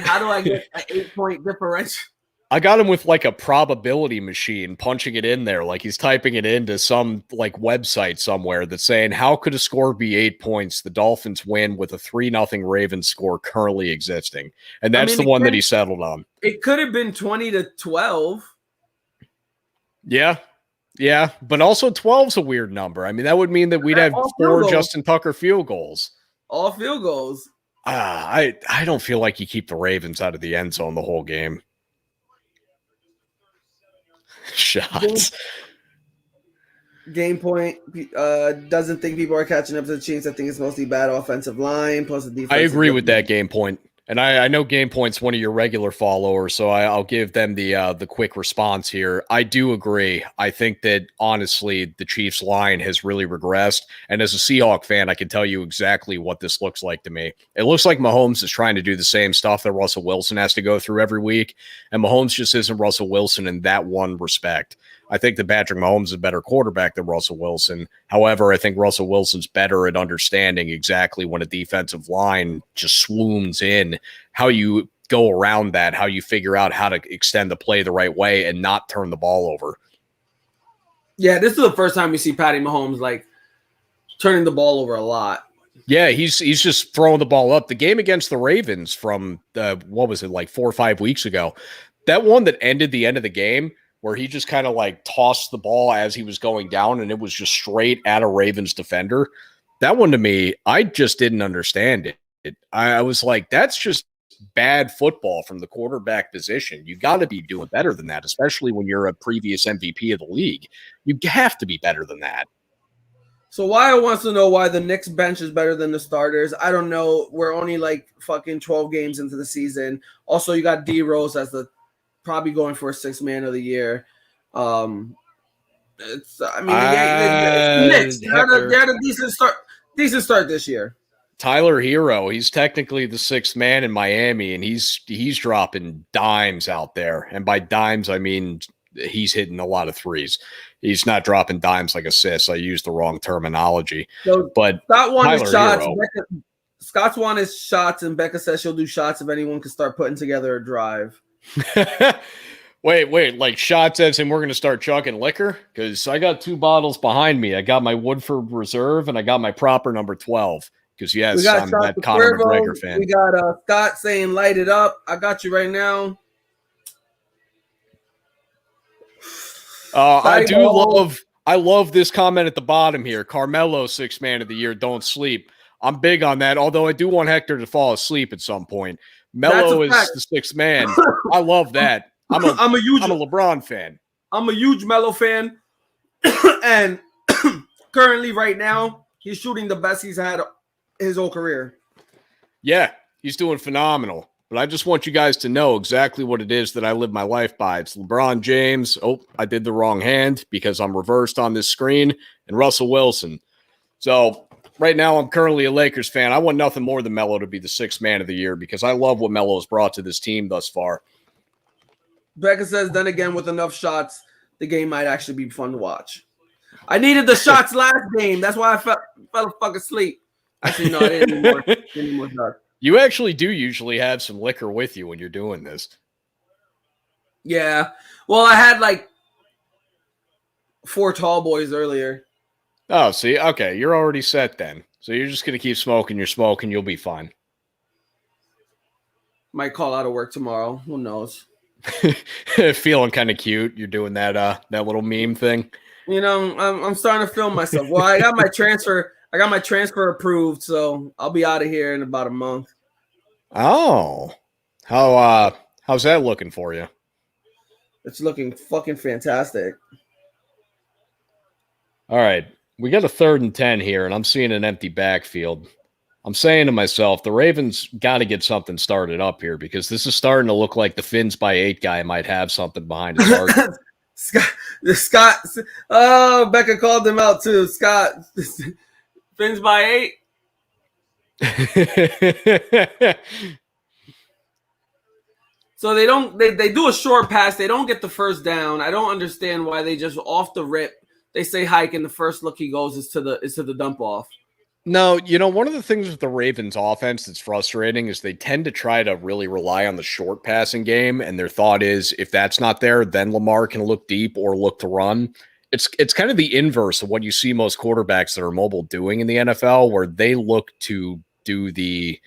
how do I get an 8-point differential? I got him with like a probability machine, punching it in there, like he's typing it into some like website somewhere that's saying, how could a score be 8 points? The Dolphins win with a 3-0 Ravens score currently existing. And that's the one that he settled on. It could have been 20-12. Yeah, but also 12's a weird number. I mean, that would mean that we'd have 4 Justin Tucker field goals. All field goals. I don't feel like you keep the Ravens out of the end zone the whole game. Shots. Game point doesn't think people are catching up to the Chiefs. I think it's mostly bad offensive line plus the defense. I agree with that game point. And I know Game Point's one of your regular followers, so I'll give them the quick response here. I do agree. I think that, honestly, the Chiefs' line has really regressed. And as a Seahawk fan, I can tell you exactly what this looks like to me. It looks like Mahomes is trying to do the same stuff that Russell Wilson has to go through every week. And Mahomes just isn't Russell Wilson in that one respect. I think that Patrick Mahomes is a better quarterback than Russell Wilson. However, I think Russell Wilson's better at understanding exactly when a defensive line just swooms in, how you go around that, how you figure out how to extend the play the right way and not turn the ball over. Yeah, this is the first time we see Patty Mahomes like turning the ball over a lot. Yeah, he's just throwing the ball up. The game against the Ravens from what was it, like 4 or 5 weeks ago, that one that ended the end of the game, where he just kind of like tossed the ball as he was going down and it was just straight at a Ravens defender. That one to me, I just didn't understand it. I was like, that's just bad football from the quarterback position. You got to be doing better than that, especially when you're a previous MVP of the league. You have to be better than that. So Wyatt wants to know why the Knicks bench is better than the starters. I don't know. We're only like fucking 12 games into the season. Also, you got D Rose as the probably going for a 6th man of the year. It's Knicks. They had a decent start this year. Tyler Hero, he's technically the 6th man in Miami, and he's dropping dimes out there. And by dimes, I mean he's hitting a lot of threes. He's not dropping dimes like assists. I used the wrong terminology. So but Scott wanted shots. Hero, Scott's wanted shots, and Becca says she'll do shots if anyone can start putting together a drive. Wait, like shots as in we're going to start chugging liquor? Because I got 2 bottles behind me. I got my Woodford Reserve, and I got my proper number 12. Because, yes, I'm that Conor McGregor fan. We got Scott saying light it up. I got you right now. I love this comment at the bottom here. Carmelo, 6th man of the year, don't sleep. I'm big on that, although I do want Hector to fall asleep at some point. Melo is the 6th man. I love that. I'm a LeBron fan. I'm a huge Melo fan. And currently right now, he's shooting the best he's had his whole career. Yeah, he's doing phenomenal. But I just want you guys to know exactly what it is that I live my life by. It's LeBron James. Oh, I did the wrong hand because I'm reversed on this screen. and Russell Wilson. So right now I'm currently a Lakers fan. I want nothing more than Melo to be the sixth man of the year because I love what Melo has brought to this team thus far. Becca says, then again, with enough shots, the game might actually be fun to watch. I needed the shots last game. That's why I fell the fuck asleep. Actually, no, I didn't need more shots. You actually do usually have some liquor with you when you're doing this. Yeah. Well, I had like 4 tall boys earlier. Oh, see? Okay, you're already set then. So you're just going to keep smoking your smoke and you'll be fine. Might call out of work tomorrow. Who knows? Feeling kind of cute. You're doing that little meme thing. You know, I'm starting to film myself. Well, I got my transfer. I got my transfer approved, so I'll be out of here in about a month. Oh, how's that looking for you? It's looking fucking fantastic. All right, we got a 3rd and 10 here, and I'm seeing an empty backfield. I'm saying to myself, the Ravens got to get something started up here because this is starting to look like the Fins by 8 guy might have something behind his heart. Scott. Oh, Becca called him out too. Scott. Fins by 8. So they don't. They do a short pass. They don't get the first down. I don't understand why they just off the rip. They say hike, and the first look he goes is to the dump off. No, you know, one of the things with the Ravens offense that's frustrating is they tend to try to really rely on the short passing game. And their thought is if that's not there, then Lamar can look deep or look to run. It's kind of the inverse of what you see most quarterbacks that are mobile doing in the NFL, where they look to do the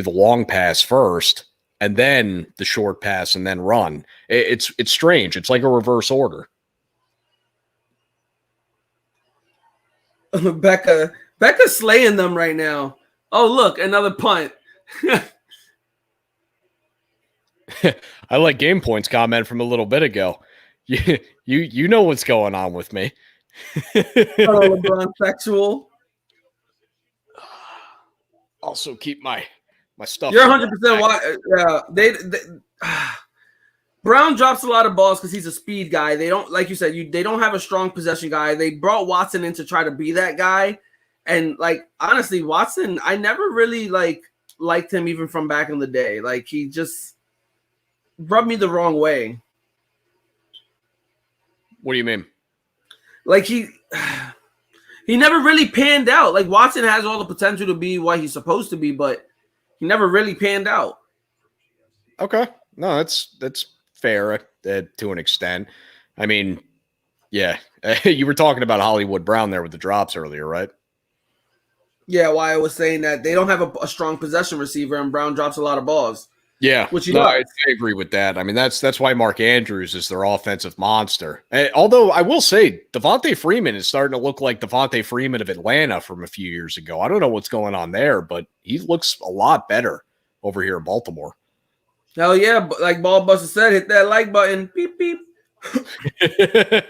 long pass first and then the short pass and then run. It's strange. It's like a reverse order. Becca's slaying them right now. Oh, look, another punt. I like Game Point's comment from a little bit ago. You know what's going on with me. Hello, LeBron sexual. Also keep my stuff. You're 100% why. Yeah, they Brown drops a lot of balls because he's a speed guy. They don't, like you said, they don't have a strong possession guy. They brought Watson in to try to be that guy. And like honestly, Watson, I never really liked him even from back in the day. Like he just rubbed me the wrong way. What do you mean? Like he never really panned out. Like Watson has all the potential to be what he's supposed to be, but he never really panned out. Okay. No, that's fair to an extent. I mean, yeah, you were talking about Hollywood Brown there with the drops earlier, right? Yeah, why I was saying that they don't have a strong possession receiver, and Brown drops a lot of balls. Yeah, which I agree with that. I mean, that's why Mark Andrews is their offensive monster. Although I will say, Devontae Freeman is starting to look like Devontae Freeman of Atlanta from a few years ago. I don't know what's going on there, but he looks a lot better over here in Baltimore. Hell yeah, like Ball Buster said, hit that like button. Beep beep. I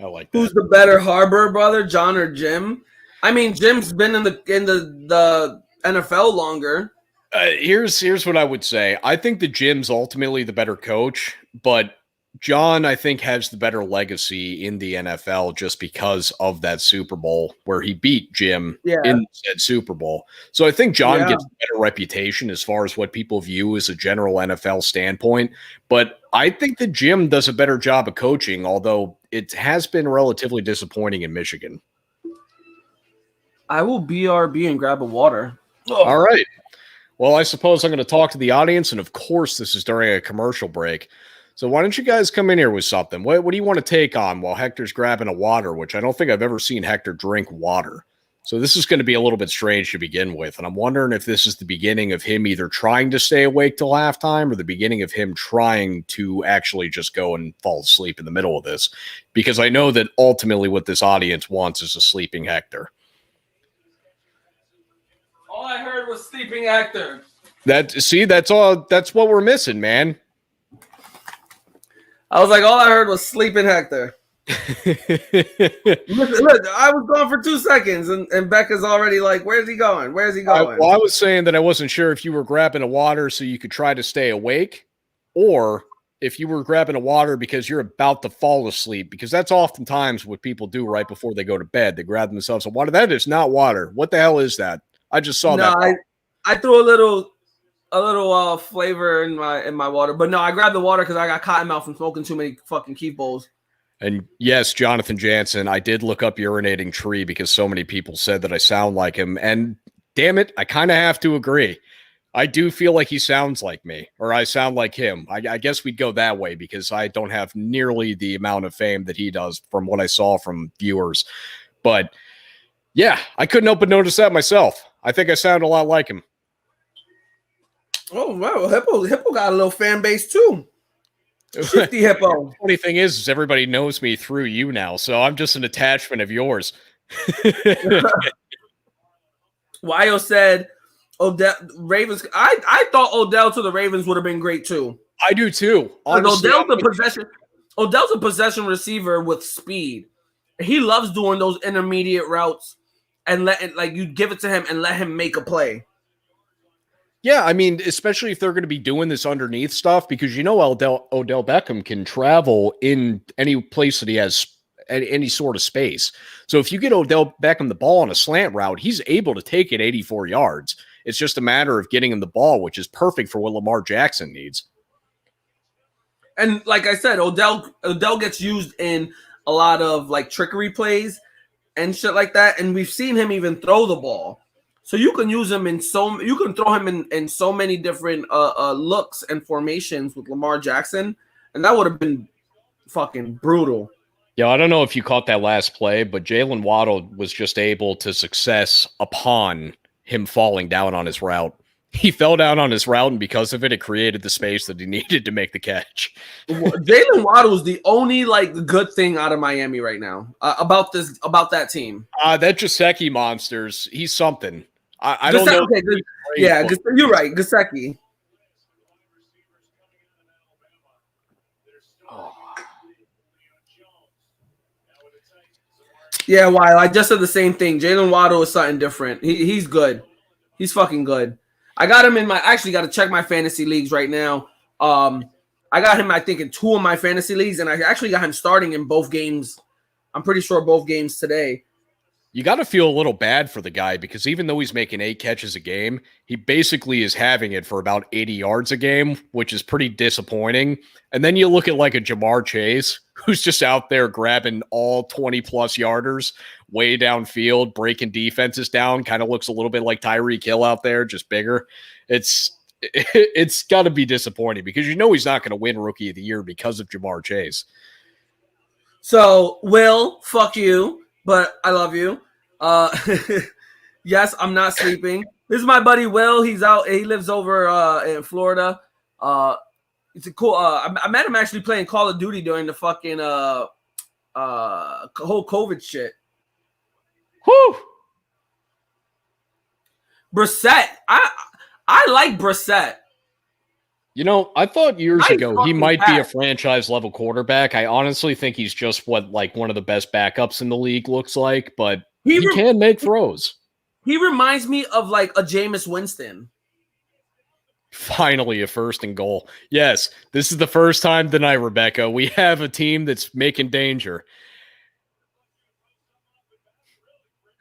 like that. Who's the better Harbor brother, John or Jim? I mean, Jim's been in the NFL longer. Here's what I would say. I think that Jim's ultimately the better coach, but John, I think, has the better legacy in the NFL just because of that Super Bowl where he beat Jim in said Super Bowl. So I think John gets a better reputation as far as what people view as a general NFL standpoint. But I think that Jim does a better job of coaching, although it has been relatively disappointing in Michigan. I will BRB and grab a water. All right. Well, I suppose I'm going to talk to the audience, and of course, this is during a commercial break. So why don't you guys come in here with something? What do you want to take on while Hector's grabbing a water, which I don't think I've ever seen Hector drink water. So this is going to be a little bit strange to begin with, and I'm wondering if this is the beginning of him either trying to stay awake till halftime or the beginning of him trying to actually just go and fall asleep in the middle of this, because I know that ultimately what this audience wants is a sleeping Hector. All I heard was sleeping Hector. That's what we're missing, man. I was like, all I heard was sleeping Hector. Look, I was gone for 2 seconds, and Becca's already like, where's he going? Where's he going? Well, I was saying that I wasn't sure if you were grabbing a water so you could try to stay awake, or if you were grabbing a water because you're about to fall asleep, because that's oftentimes what people do right before they go to bed. They grab themselves a water. That is not water. What the hell is that? I just saw that. No, I threw a little flavor in my water, but no, I grabbed the water because I got cotton mouth from smoking too many fucking Keith bowls. And yes, Jonathan Jansen, I did look up urinating tree because so many people said that I sound like him. And damn it, I kind of have to agree. I do feel like he sounds like me, or I sound like him. I guess we'd go that way because I don't have nearly the amount of fame that he does from what I saw from viewers. But yeah, I couldn't help but notice that myself. I think I sound a lot like him. Oh, wow. Hippo got a little fan base too. Shifty Hippo. The funny thing is everybody knows me through you now, so I'm just an attachment of yours. Wyo said Odell Ravens. I thought Odell to the Ravens would have been great too. I do too. Honestly, Odell's a possession receiver with speed. He loves doing those intermediate routes and you give it to him and let him make a play. Yeah, I mean, especially if they're going to be doing this underneath stuff, because Odell Beckham can travel in any place that he has any sort of space. So if you get Odell Beckham the ball on a slant route, he's able to take it 84 yards. It's just a matter of getting him the ball, which is perfect for what Lamar Jackson needs. And like I said, Odell gets used in a lot of like trickery plays and shit like that. And we've seen him even throw the ball. So you can use him you can throw him in so many different looks and formations with Lamar Jackson, and that would have been fucking brutal. Yeah, I don't know if you caught that last play, but Jalen Waddle was just able to success upon him falling down on his route. He fell down on his route, and because of it, it created the space that he needed to make the catch. Jalen Waddle is the only good thing out of Miami right now about that team. That Gesicki monsters, he's something. I don't know. Okay, yeah, you're right, Gesicki. Yeah, Wild. I just said the same thing. Jalen Waddle is something different. He's good. He's fucking good. I got him in I actually got to check my fantasy leagues right now. I got him, I think, in 2 of my fantasy leagues, and I actually got him starting in both games. I'm pretty sure both games today. You got to feel a little bad for the guy because even though he's making 8 catches a game, he basically is having it for about 80 yards a game, which is pretty disappointing. And then you look at like a Jamar Chase, who's just out there grabbing all 20-plus yarders way downfield, breaking defenses down, kind of looks a little bit like Tyreek Hill out there, just bigger. It's got to be disappointing because he's not going to win Rookie of the Year because of Jamar Chase. So, Will, fuck you. But I love you. Yes, I'm not sleeping. This is my buddy Will. He's out. He lives over in Florida. It's a cool. I met him actually playing Call of Duty during the fucking whole COVID shit. Whew. Brissett. I like Brissett. I thought years ago he might be a franchise level quarterback. I honestly think he's just what one of the best backups in the league looks like, but he can make throws. He reminds me of a Jameis Winston. Finally, a 1st and goal. Yes, this is the first time tonight, Rebecca. We have a team that's making danger.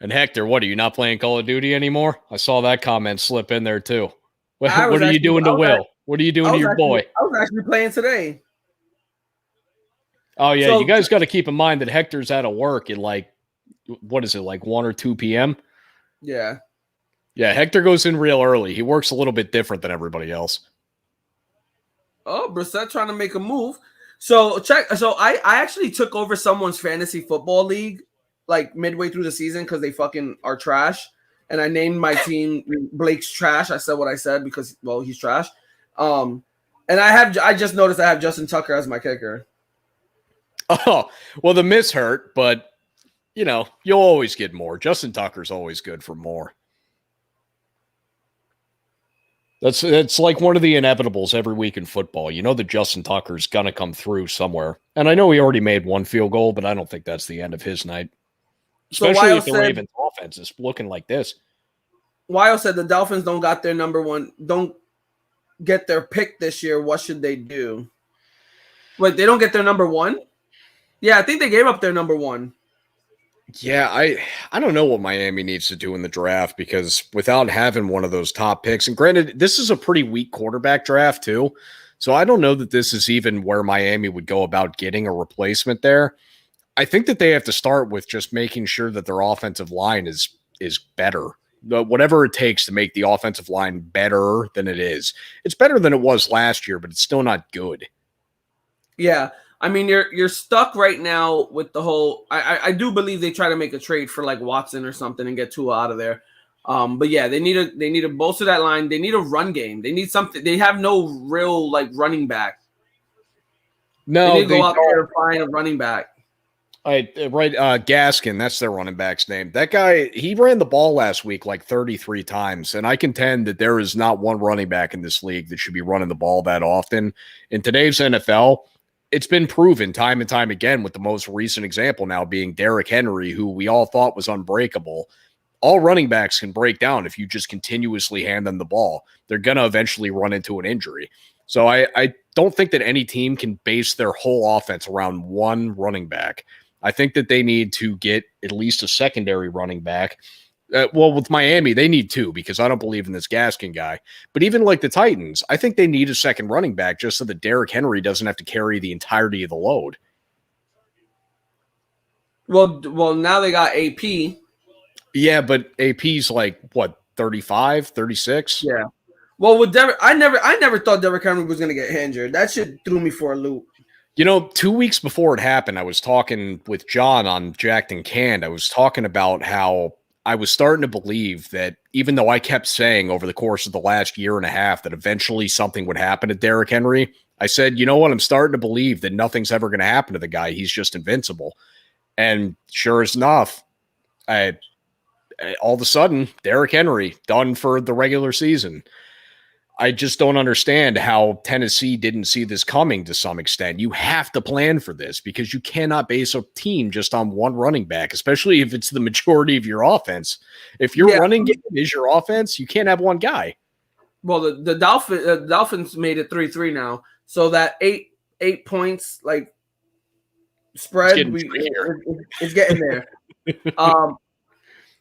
And Hector, what are you not playing Call of Duty anymore? I saw that comment slip in there too. What are you doing to Will? What are you doing to your boy? I was actually playing today. Oh, yeah. So, you guys got to keep in mind that Hector's out of work at 1 or 2 p.m.? Yeah. Yeah, Hector goes in real early. He works a little bit different than everybody else. Oh, Brissett trying to make a move. So I actually took over someone's fantasy football league midway through the season because they fucking are trash. And I named my team Blake's Trash. I said what I said because, well, he's trash. And I just noticed I have Justin Tucker as my kicker. Oh, well, the miss hurt, but you'll always get more. Justin Tucker's always good for more. That's like one of the inevitables every week in football. That Justin Tucker's gonna come through somewhere. And I know he already made 1 field goal, but I don't think that's the end of his night. Especially if the Ravens offense is looking like this. Wyo said the Dolphins don't get their pick this year. What should they do? Wait, they don't get their number one? Yeah, I think they gave up their number one. Yeah, I don't know what Miami needs to do in the draft because without having one of those top picks, and granted, this is a pretty weak quarterback draft too. So I don't know that this is even where Miami would go about getting a replacement there. I think that they have to start with just making sure that their offensive line is better. Whatever it takes to make the offensive line better than it is. It's better than it was last year, but it's still not good. Yeah. I mean, you're stuck right now with the whole. I do believe they try to make a trade for like Watson or something and get Tua out of there. But yeah, they need to bolster that line. They need a run game. They need something. They have no real like running back. No, they need to go out there and find a running back. Right, Gaskin, that's their running back's name. That guy, he ran the ball last week like 33 times, and I contend that there is not one running back in this league that should be running the ball that often. In today's NFL, it's been proven time and time again, with the most recent example now being Derrick Henry, who we all thought was unbreakable. All running backs can break down if you just continuously hand them the ball. They're going to eventually run into an injury. So I don't think that any team can base their whole offense around one running back. I think that they need to get at least a secondary running back. Well, with Miami, they need two because I don't believe in this Gaskin guy. But even like the Titans, I think they need a second running back just so that Derrick Henry doesn't have to carry the entirety of the load. Well, now they got AP. Yeah, but AP's like, what, 35, 36? Yeah. Well, with Derrick, I never thought Derrick Henry was going to get injured. That shit threw me for a loop. 2 weeks before it happened, I was talking with John on Jacked and Canned. I was talking about how I was starting to believe that even though I kept saying over the course of the last year and a half that eventually something would happen to Derrick Henry, I said, you know what? I'm starting to believe that nothing's ever going to happen to the guy. He's just invincible. And sure as enough, all of a sudden, Derrick Henry done for the regular season. I just don't understand how Tennessee didn't see this coming to some extent. You have to plan for this because you cannot base a team just on one running back, especially if it's the majority of your offense. If your running game is your offense, you can't have one guy. Well, the Dolphins made it 3-3 now. So that 8 points like spread is getting there.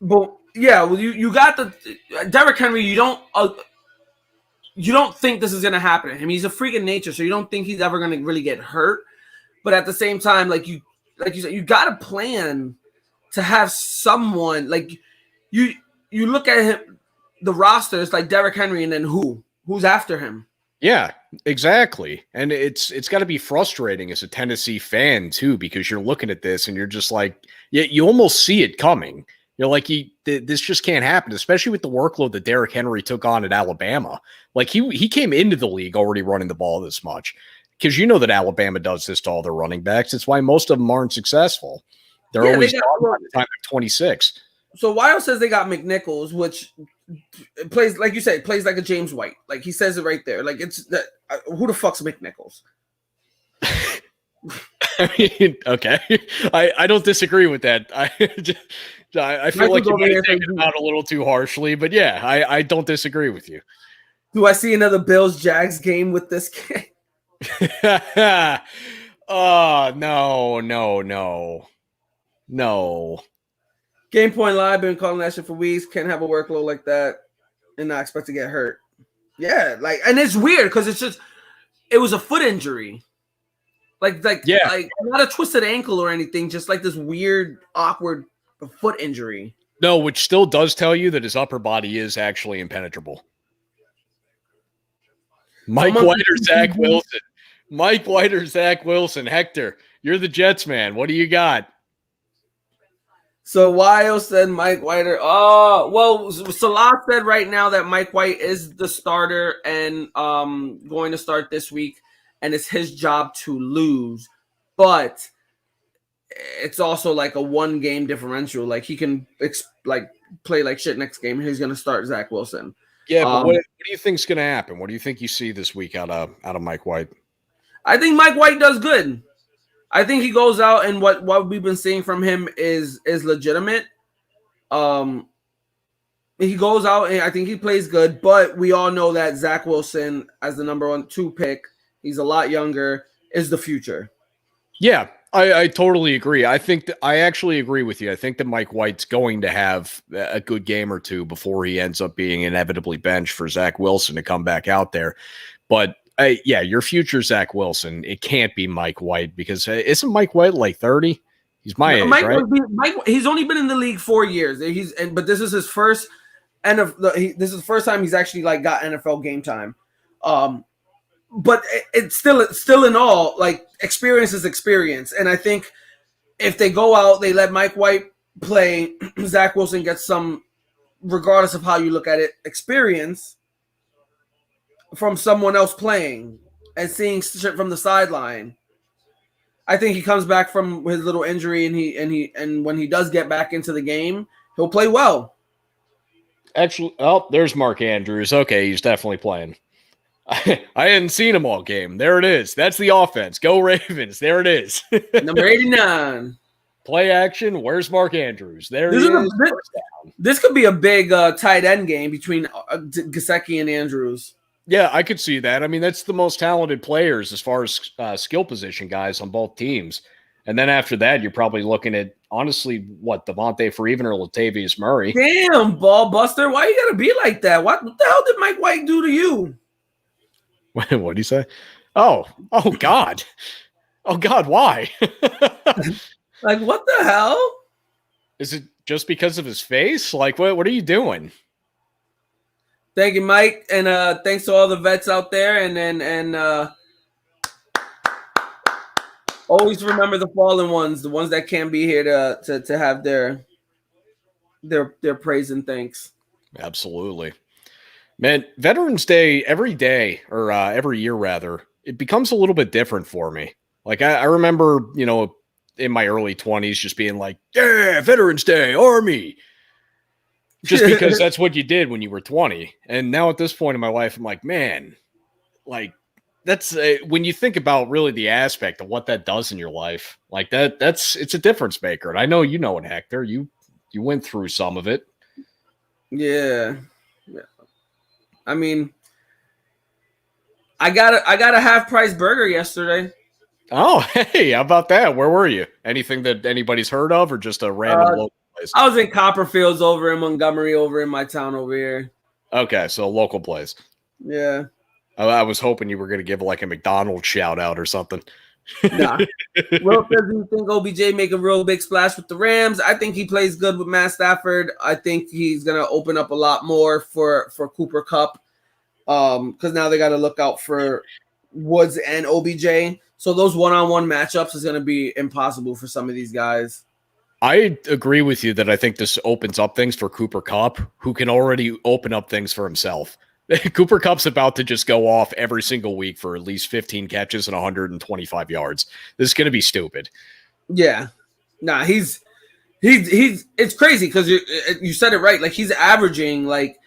But yeah, well, you got the Derrick Henry. You don't think this is going to happen to him. He's a freak of nature, so you don't think he's ever going to really get hurt. But at the same time, like you said, you got to plan to have someone like you look at him, the roster is like Derrick Henry, and then who's after him? Yeah, exactly. And it's got to be frustrating as a Tennessee fan too, because you're looking at this and you're just like, yeah, you almost see it coming. You're like, this just can't happen, especially with the workload that Derrick Henry took on at Alabama. Like he came into the league already running the ball this much because you know that Alabama does this to all their running backs. It's why most of them aren't successful. They're always gone by the time they're 26. So Wild says they got McNichols, which plays, like you said, plays like a James White. Like he says it right there. Like it's that. Who the fuck's McNichols? I mean, okay. I don't disagree with that. I feel like you might have taken it out a little too harshly, but yeah, I don't disagree with you. Do I see another Bills-Jags game with this game? Oh, no. Game Point Live been calling that shit for weeks. Can't have a workload like that and not expect to get hurt. Yeah, like, and it's weird because it was a foot injury. Like not a twisted ankle or anything, just like this weird, awkward foot injury. No, which still does tell you that his upper body is actually impenetrable. Mike White or Zach Wilson? Mike White or Zach Wilson? Hector, you're the Jets man. What do you got? So Wild said Mike White. Oh, well, Salah said right now that Mike White is the starter and going to start this week, and it's his job to lose. But it's also like a one-game differential. Like he can play like shit next game. He's going to start Zach Wilson. Yeah, but what do you think's going to happen? What do you think you see this week out of Mike White? I think Mike White does good. I think he goes out and what we've been seeing from him is legitimate. He goes out and I think he plays good, but we all know that Zach Wilson as the number 2 pick, he's a lot younger. is the future. Yeah, I totally agree. I think that I actually agree with you. I think that Mike White's going to have a good game or two before he ends up being inevitably benched for Zach Wilson to come back out there. But yeah, your future Zach Wilson, it can't be Mike White because isn't Mike White like 30? He's my age, right? He's only been in the league 4 years. But this is his first this is the first time he's actually like got NFL game time. But it's still in all, like, experience is experience. And I think if they go out, they let Mike White play, Zach Wilson gets some, regardless of how you look at it, experience from someone else playing and seeing shit from the sideline. I think he comes back from his little injury and when he does get back into the game, he'll play well. Actually, oh, there's Mark Andrews. Okay, he's definitely playing. I hadn't seen him all game. There it is. That's the offense. Go Ravens. There it is. Number 89. Play action. Where's Mark Andrews? There he is. This could be a big tight end game between Gesicki and Andrews. Yeah, I could see that. I mean, that's the most talented players as far as skill position guys on both teams. And then after that, you're probably looking at, honestly, what, Devontae Freeman or Latavius Murray. Damn, ball buster. Why you got to be like that? What the hell did Mike White do to you? What did he say? Oh, God. Oh, God, why? Like, what the hell? Is it just because of his face? Like, what are you doing? Thank you, Mike. And thanks to all the vets out there. And always remember the fallen ones, the ones that can't be here to have their praise and thanks. Absolutely. Man, Veterans Day every day, or every year rather, it becomes a little bit different for me. Like I remember, in my early 20s just being like, yeah, Veterans Day, Army. Just because that's what you did when you were 20. And now at this point in my life, I'm like, man, like that's when you think about really the aspect of what that does in your life, like it's a difference maker. And I know you know it, Hector. You went through some of it. Yeah. I mean, I got a half price burger yesterday. Oh, hey, how about that? Where were you? Anything that anybody's heard of, or just a random local place? I was in Copperfields over in Montgomery, over in my town over here. Okay, so a local place. Yeah. I was hoping you were going to give like a McDonald's shout out or something. Nah. Will says, do you think OBJ make a real big splash with the Rams? I think he plays good with Matt Stafford. I think he's going to open up a lot more for Cooper Kupp, because now they got to look out for Woods and OBJ. So those one-on-one matchups is going to be impossible for some of these guys. I agree with you that I think this opens up things for Cooper Kupp, who can already open up things for himself. Cooper Kupp's about to just go off every single week for at least 15 catches and 125 yards. This is going to be stupid. Yeah. Nah, he's it's crazy because you said it right. Like, he's averaging like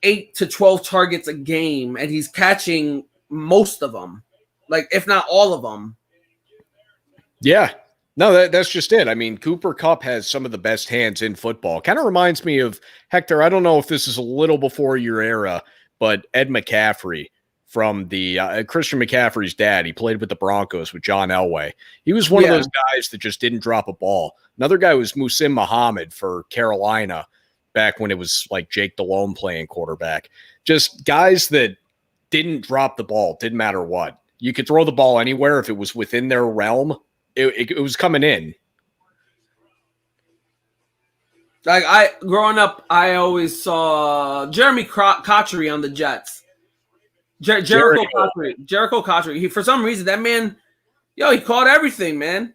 8 to 12 targets a game, and he's catching most of them, like if not all of them. Yeah. No, that's just it. I mean, Cooper Kupp has some of the best hands in football. Kind of reminds me of, Hector, I don't know if this is a little before your era, but Ed McCaffrey from the Christian McCaffrey's dad. He played with the Broncos with John Elway. He was one of those guys that just didn't drop a ball. Another guy was Musim Muhammad for Carolina back when it was like Jake Delhomme playing quarterback. Just guys that didn't drop the ball, didn't matter what. You could throw the ball anywhere if it was within their realm. It was coming in. Like, growing up, I always saw Jeremy Cotchery on the Jets. Jericho Cotchery. He, for some reason, that man, he caught everything, man.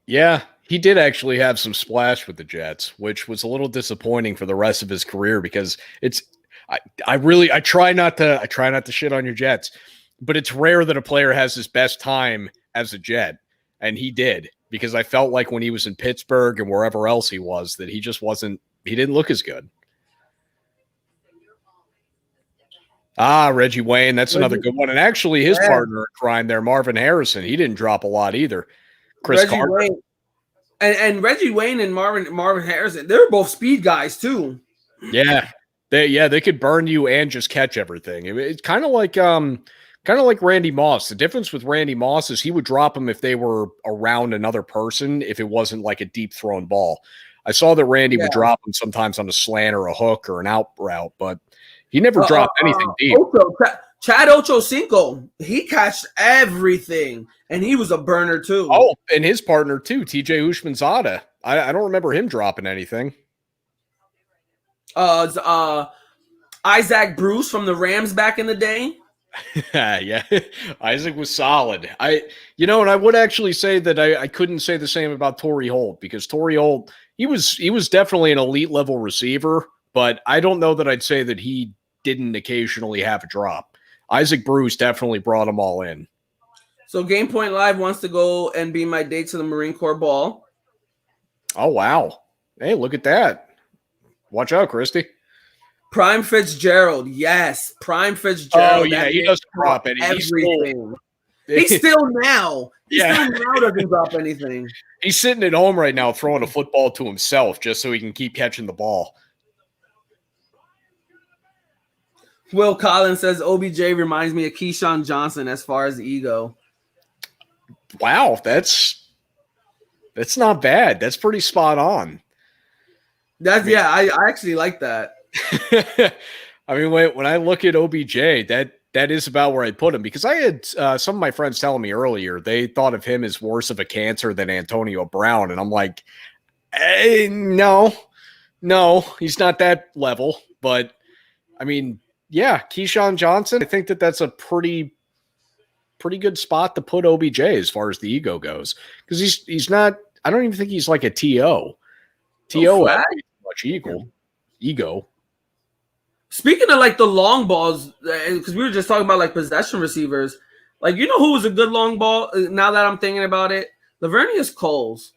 Yeah, he did actually have some splash with the Jets, which was a little disappointing for the rest of his career because I try not to shit on your Jets, but it's rare that a player has his best time as a Jet, and he did. Because I felt like when he was in Pittsburgh and wherever else he was, that he didn't look as good. Reggie Wayne, that's another good one. And actually his partner in crime there, Marvin Harrison, he didn't drop a lot either. Chris Reggie Carter. Wayne. And Reggie Wayne and Marvin Harrison, they're both speed guys too. Yeah. They could burn you and just catch everything. It's kind of like Kind of like Randy Moss. The difference with Randy Moss is he would drop them if they were around another person, if it wasn't like a deep thrown ball. I saw that Randy would drop them sometimes on a slant or a hook or an out route, but he never dropped anything deep. Chad Ochocinco, he catched everything, and he was a burner too. Oh, and his partner too, TJ Ushmanzada. I don't remember him dropping anything. Isaac Bruce from the Rams back in the day. Yeah, Isaac was solid. And I would actually say that I couldn't say the same about Torrey Holt, because Torrey Holt, he was definitely an elite level receiver, but I don't know that I'd say that he didn't occasionally have a drop. Isaac Bruce definitely brought them all in. So Game Point Live wants to go and be my date to the Marine Corps ball. Oh, wow. Hey, look at that. Watch out, Christy. Prime Fitzgerald, yes. Prime Fitzgerald. Oh, yeah, he doesn't drop everything. He still now doesn't drop anything. He's sitting at home right now throwing a football to himself just so he can keep catching the ball. Will Collins says OBJ reminds me of Keyshawn Johnson as far as the ego. Wow, that's not bad. That's pretty spot on. I actually like that. I mean, when I look at OBJ, that is about where I put him, because I had some of my friends telling me earlier they thought of him as worse of a cancer than Antonio Brown, and I'm like, no, he's not that level. But I mean, yeah, Keyshawn Johnson, I think that's a pretty good spot to put OBJ as far as the ego goes, because he's not. I don't even think he's like a TO. TO has much ego. Speaking of like the long balls, because we were just talking about like possession receivers, like, you know who was a good long ball? Now that I'm thinking about it, Lavernius Coles.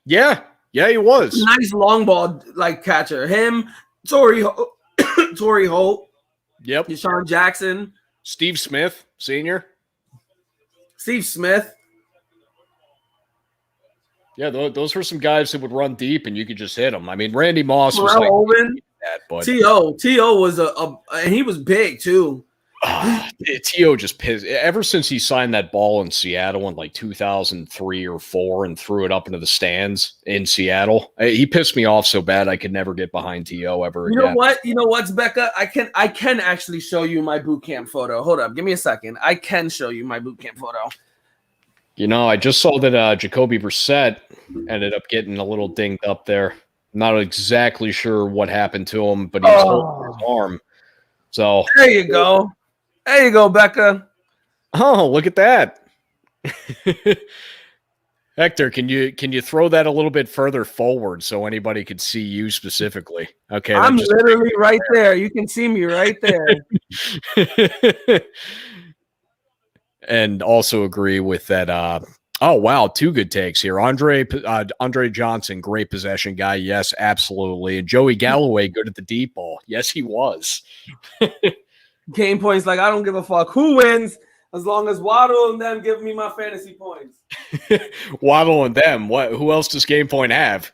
Yeah, he was nice long ball like catcher. Him, Torrey Holt. Yep. Deshaun Jackson. Steve Smith, Sr. Steve Smith. Yeah, those were some guys that would run deep and you could just hit them. I mean, Randy Moss was like Owen. That, but T.O. was and he was big too. T.O. just pissed. Ever since he signed that ball in Seattle in like 2003 or 4 and threw it up into the stands in Seattle, he pissed me off so bad I could never get behind T.O. ever again. You know what, Becca? I can actually show you my boot camp photo. Hold up, give me a second. I can show you my boot camp photo. I just saw that Jacoby Brissett ended up getting a little dinged up there. Not exactly sure what happened to him, but he was holding his arm. So there you go. There you go, Becca. Oh, look at that. Hector, can you throw that a little bit further forward so anybody could see you specifically? Okay. I'm literally right there. You can see me right there. And also agree with that. Oh, wow. 2 good takes here. Andre Johnson, great possession guy. Yes, absolutely. And Joey Galloway, good at the deep ball. Yes, he was. Game points, like, I don't give a fuck who wins as long as Waddle and them give me my fantasy points. Waddle and them. Who else does Game Point have?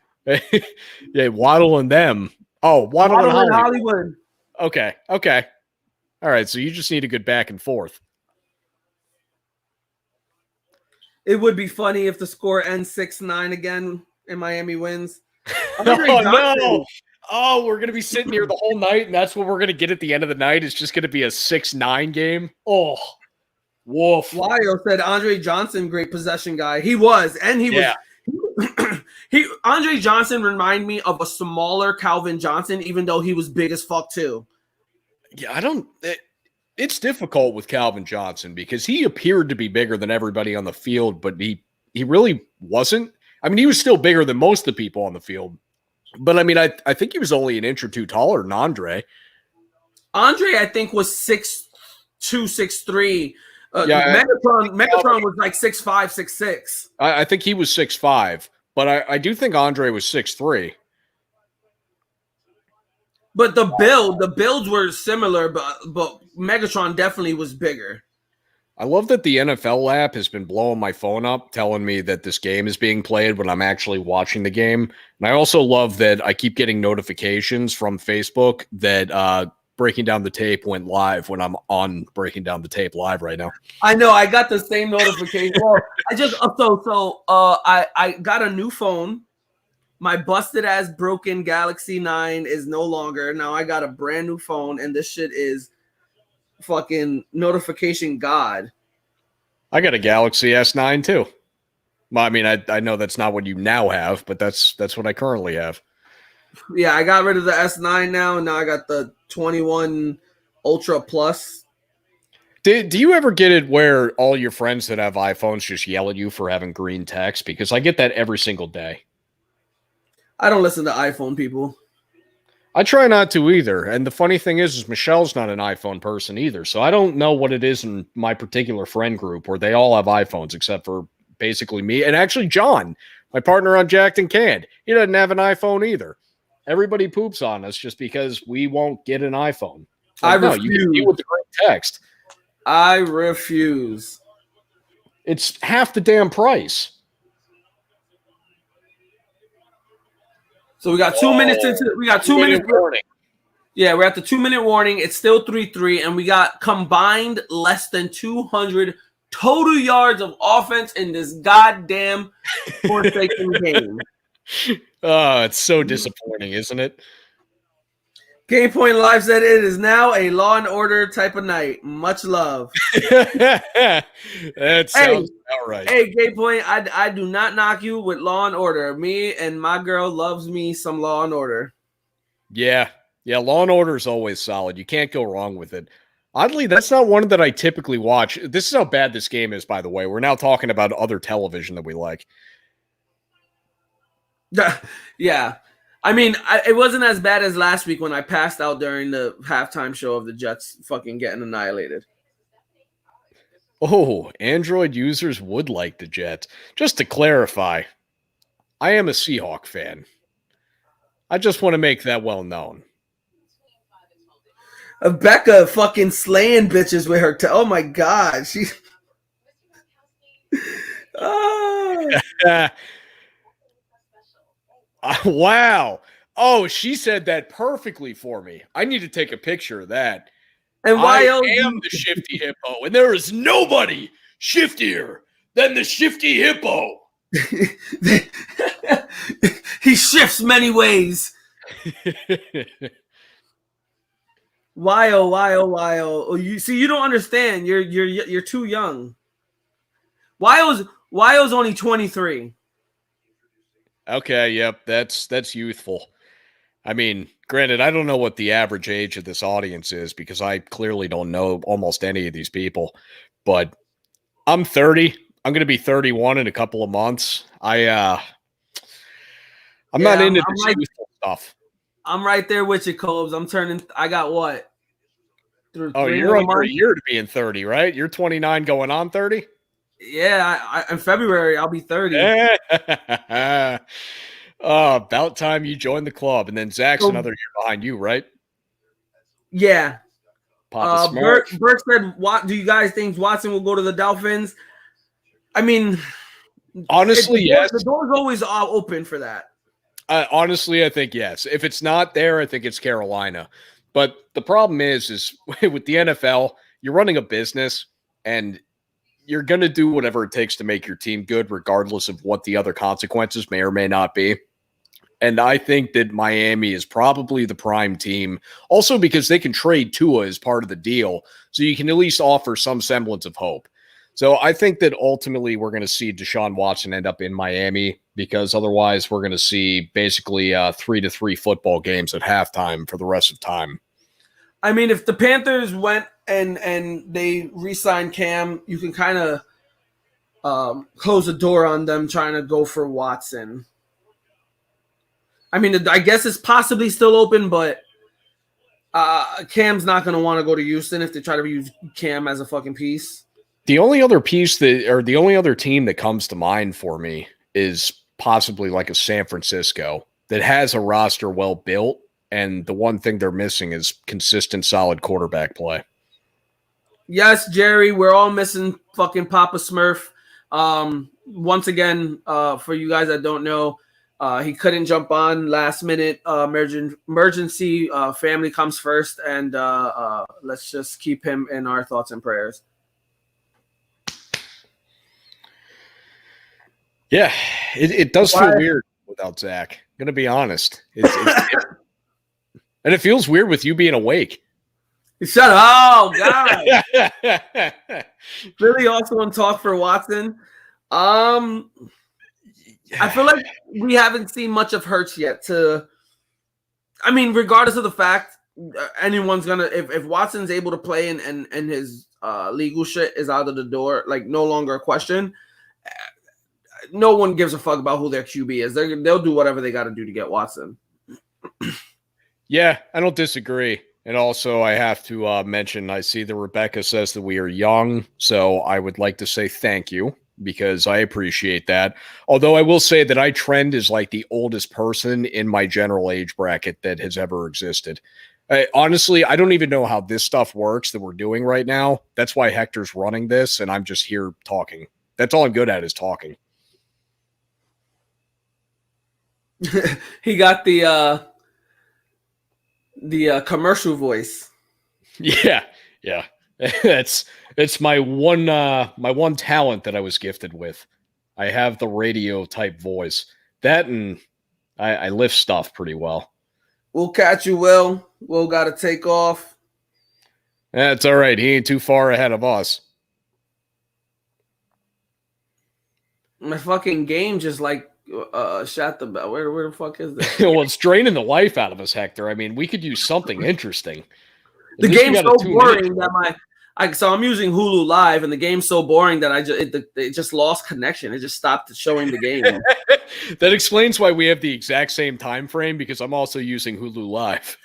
Yeah, Waddle and them. Oh, Waddle and Hollywood. Okay. All right, so you just need a good back and forth. It would be funny if the score ends 6-9 again and Miami wins. No. Oh, we're going to be sitting here the whole night, and that's what we're going to get at the end of the night. It's just going to be a 6-9 game. Oh, woof. Lyle said Andre Johnson, great possession guy. He was, and he was. Andre Johnson reminded me of a smaller Calvin Johnson, even though he was big as fuck too. Yeah, it's difficult with Calvin Johnson because he appeared to be bigger than everybody on the field, but he really wasn't. I mean, he was still bigger than most of the people on the field. But I mean, I think he was only an inch or two taller than Andre. Andre, I think, was 6'2", 6'3". Megatron was like 6'5", 6'6". I think he was 6'5", but I do think Andre was 6'3". But the builds were similar, but Megatron definitely was bigger. I love that the NFL app has been blowing my phone up, telling me that this game is being played when I'm actually watching the game. And I also love that I keep getting notifications from Facebook that Breaking Down the Tape went live when I'm on Breaking Down the Tape live right now. I know. I got the same notification. Well, I just I got a new phone. My busted ass broken Galaxy 9 is no longer. Now I got a brand new phone, and this shit is fucking notification god. I got a Galaxy S9 too. Well, I mean, I know that's not what you now have, but that's what I currently have. Yeah, I got rid of the S9 now, and now I got the 21 Ultra Plus. Do you ever get it where all your friends that have iPhones just yell at you for having green text? Because I get that every single day. I don't listen to iPhone people. I try not to either. And the funny thing is Michelle's not an iPhone person either. So I don't know what it is in my particular friend group where they all have iPhones except for basically me. And actually John, my partner on Jacked and Canned, he doesn't have an iPhone either. Everybody poops on us just because we won't get an iPhone. Like, no, you can deal with the green text. I refuse. It's half the damn price. So we got 2 minutes into. We got 2 minutes warning. Yeah, we're at the 2 minute warning. It's still 3-3, and we got combined less than 200 total yards of offense in this goddamn forsaken game. Oh, it's so disappointing, isn't it? Game Point Live said it is now a Law and Order type of night. Much love. That sounds about right. Hey, Game Point, I do not knock you with Law and Order. Me and my girl loves me some Law and Order. Yeah, Law and Order is always solid. You can't go wrong with it. Oddly, that's not one that I typically watch. This is how bad this game is, by the way. We're now talking about other television that we like. Yeah. I mean, it wasn't as bad as last week when I passed out during the halftime show of the Jets fucking getting annihilated. Oh, Android users would like the Jets. Just to clarify, I am a Seahawk fan. I just want to make that well known. Becca fucking slaying bitches with her. Oh my God. She. Oh. Wow. Oh, she said that perfectly for me. I need to take a picture of that. And why I am the shifty hippo, and there is nobody shiftier than the shifty hippo. He shifts many ways. Why oh you see, you don't understand. You're too young. Wyo's only 23. Okay, yep, that's youthful. I mean, granted, I don't know what the average age of this audience is because I clearly don't know almost any of these people, but I'm 30. I'm going to be 31 in a couple of months. I'm not into this youthful stuff. I'm right there with you, Colbz. I got what? You're under a year to being 30, right? You're 29 going on 30? Yeah, in February, I'll be 30. About time you joined the club. And then Zach's another year behind you, right? Yeah. Papa Burke said, do you guys think Watson will go to the Dolphins? I mean, honestly, yes. The door's always open for that. Honestly, I think yes. If it's not there, I think it's Carolina. But the problem is with the NFL, you're running a business and you're going to do whatever it takes to make your team good, regardless of what the other consequences may or may not be. And I think that Miami is probably the prime team, also because they can trade Tua as part of the deal, so you can at least offer some semblance of hope. So I think that ultimately we're going to see Deshaun Watson end up in Miami, because otherwise we're going to see basically 3-3 football games at halftime for the rest of time. I mean, if the Panthers went and they re-signed Cam, you can kind of close the door on them trying to go for Watson. I mean, I guess it's possibly still open, but Cam's not going to want to go to Houston if they try to use Cam as a fucking piece. The only other the only other team that comes to mind for me is possibly like a San Francisco that has a roster well built, and the one thing they're missing is consistent, solid quarterback play. Yes, Jerry, we're all missing fucking Papa Smurf. Once again, for you guys that don't know, He couldn't jump on last minute. Emergency. Family comes first, and let's just keep him in our thoughts and prayers. Yeah, it does feel weird without Zach. I'm gonna be honest. And it feels weird with you being awake. Shut up! Oh God. Really also want to talk for Watson. I feel like we haven't seen much of Hurts yet. I mean, regardless of the fact anyone's gonna if Watson's able to play and his legal shit is out of the door, like no longer a question. No one gives a fuck about who their QB is. They'll do whatever they got to do to get Watson. Yeah, I don't disagree. And also, I have to mention, I see that Rebecca says that we are young, so I would like to say thank you because I appreciate that. Although I will say that I trend as like the oldest person in my general age bracket that has ever existed. Honestly, I don't even know how this stuff works that we're doing right now. That's why Hector's running this, and I'm just here talking. That's all I'm good at is talking. He got the commercial voice. Yeah. It's my one talent that I was gifted with. I have the radio type voice. That and I lift stuff pretty well. We'll catch you, Will. Will got to take off. That's all right. He ain't too far ahead of us. My fucking game just like shot the bell. Where the fuck is that? Well, it's draining the life out of us, Hector. I mean, we could use something interesting. The game's so boring that so I'm using Hulu Live, and the game's so boring that it just lost connection. It just stopped showing the game. That explains why we have the exact same time frame because I'm also using Hulu Live.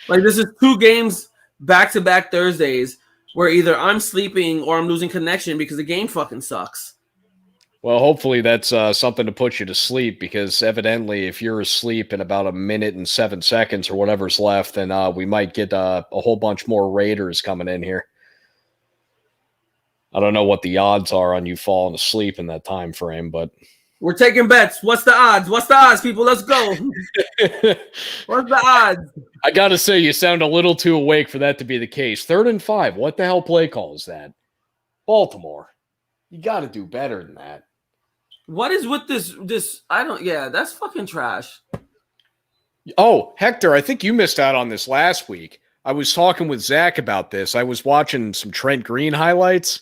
Like this is 2 games back-to-back Thursdays where either I'm sleeping or I'm losing connection because the game fucking sucks. Well, hopefully that's something to put you to sleep because evidently if you're asleep in about 1 minute and 7 seconds or whatever's left, then we might get a whole bunch more Raiders coming in here. I don't know what the odds are on you falling asleep in that time frame, but we're taking bets. What's the odds? What's the odds, people? Let's go. What's the odds? I got to say, you sound a little too awake for that to be the case. 3rd and 5. What the hell play call is that? Baltimore. You got to do better than that. What is with this? That's fucking trash. Oh, Hector, I think you missed out on this last week. I was talking with Zach about this. I was watching some Trent Green highlights,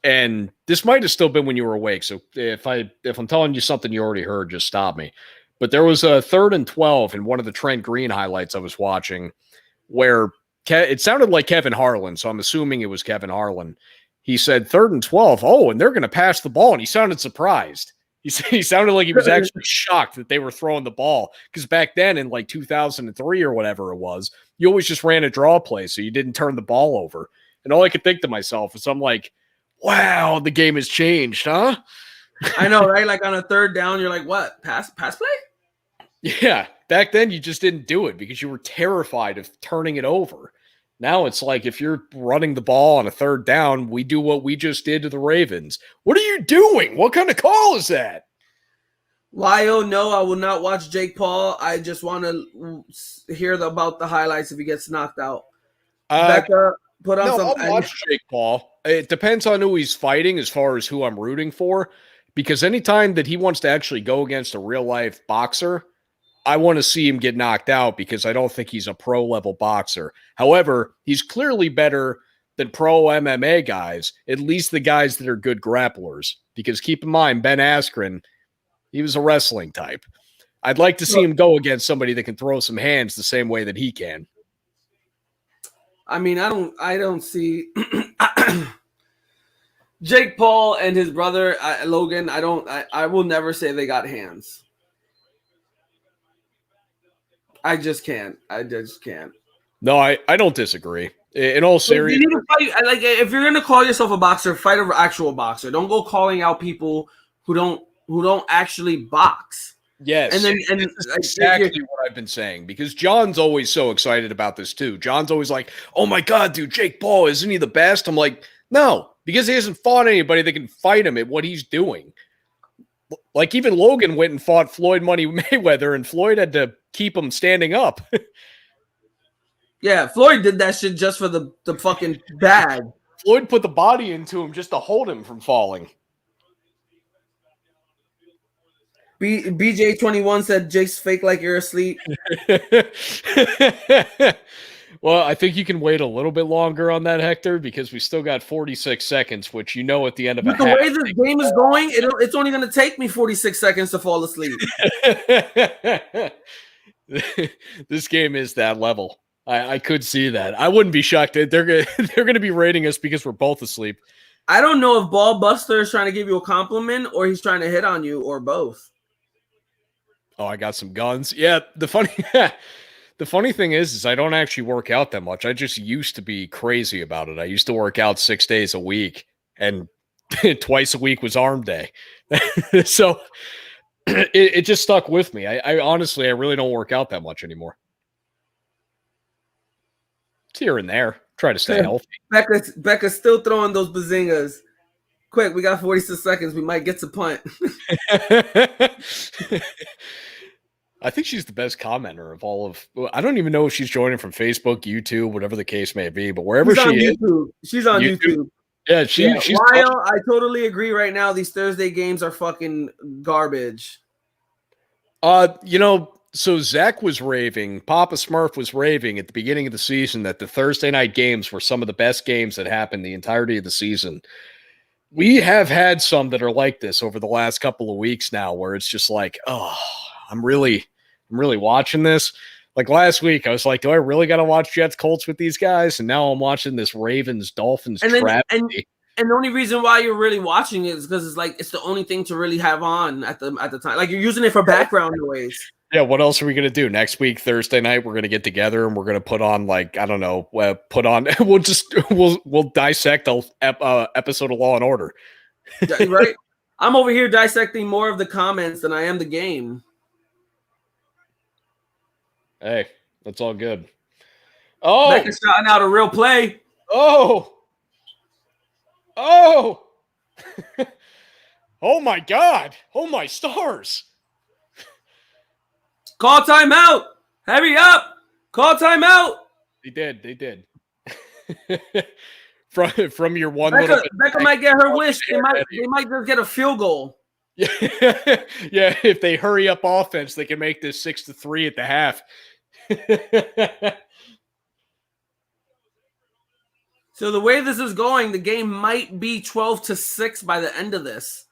and this might have still been when you were awake. So if I'm telling you something you already heard, just stop me. But there was a 3rd and 12 in one of the Trent Green highlights I was watching where it sounded like Kevin Harlan, so I'm assuming it was Kevin Harlan. He said 3rd and 12. Oh, and they're going to pass the ball. And he sounded surprised. He sounded like he was actually shocked that they were throwing the ball. Because back then in like 2003 or whatever it was, you always just ran a draw play. So you didn't turn the ball over. And all I could think to myself is I'm like, wow, the game has changed, huh? I know, right? Like on a 3rd down, you're like, what? Pass play? Yeah. Back then you just didn't do it because you were terrified of turning it over. Now it's like if you're running the ball on a 3rd down, we do what we just did to the Ravens. What are you doing? What kind of call is that? Lyle, no, I will not watch Jake Paul. I just want to hear about the highlights if he gets knocked out. Becca, put on some. I'll watch Jake Paul. It depends on who he's fighting as far as who I'm rooting for. Because anytime that he wants to actually go against a real-life boxer, I want to see him get knocked out because I don't think he's a pro-level boxer. However, he's clearly better than pro MMA guys, at least the guys that are good grapplers. Because keep in mind, Ben Askren, he was a wrestling type. I'd like to see him go against somebody that can throw some hands the same way that he can. I mean, I don't see Jake Paul and his brother Logan. I will never say they got hands. I just can't. No, I don't disagree. In all seriousness, you need to fight, like if you're gonna call yourself a boxer, fight an actual boxer. Don't go calling out people who don't actually box. Yes, and that's exactly what I've been saying because John's always so excited about this too. John's always like, "Oh my god, dude, Jake Paul, isn't he the best?" I'm like, "No, because he hasn't fought anybody that can fight him at what he's doing." Like even Logan went and fought Floyd Money Mayweather, and Floyd had to keep him standing up. Yeah, Floyd did that shit just for the fucking bag. Floyd put the body into him just to hold him from falling. BJ21 said Jake's fake like you're asleep. Well, I think you can wait a little bit longer on that, Hector, because we still got 46 seconds, which at the end of With the way this game is going, it's only going to take me 46 seconds to fall asleep. This game is that level. I could see that. I wouldn't be shocked. They're gonna be rating us because we're both asleep. I don't know if Ball Buster is trying to give you a compliment or he's trying to hit on you or both. Oh, I got some guns. Yeah, the funny thing is I don't actually work out that much. I just used to be crazy about it. I used to work out 6 days a week, and twice a week was arm day. So it just stuck with me. I honestly, I really don't work out that much anymore. It's here and there. Try to stay healthy. Becca's still throwing those bazingas. Quick, we got 46 seconds. We might get to punt. I think she's the best commenter of all of. I don't even know if she's joining from Facebook, YouTube, whatever the case may be, but wherever she is, she's on YouTube. Yeah, she's. While I totally agree. Right now, these Thursday games are fucking garbage. So Zach was raving, Papa Smurf was raving at the beginning of the season that the Thursday night games were some of the best games that happened the entirety of the season. We have had some that are like this over the last couple of weeks now, where it's just like, oh, I'm really watching this. Like last week, I was like, do I really got to watch Jets Colts with these guys? And now I'm watching this Ravens Dolphins tragedy. And the only reason why you're really watching it is because it's the only thing to really have on at the time. Like you're using it for background noise. Yeah, what else are we going to do? Next week, Thursday night, we're going to get together and we're going to put on we'll dissect an episode of Law and Order. Right? I'm over here dissecting more of the comments than I am the game. Hey, that's all good. Oh! Becca's shouting out a real play. Oh! Oh my God! Oh my stars! Call timeout! Hurry up! Call timeout! They did. from your one Becca might get her wish. They might just get a field goal. Yeah, if they hurry up offense, they can make this 6-3 at the half. So the way this is going, the game might be 12-6 by the end of this.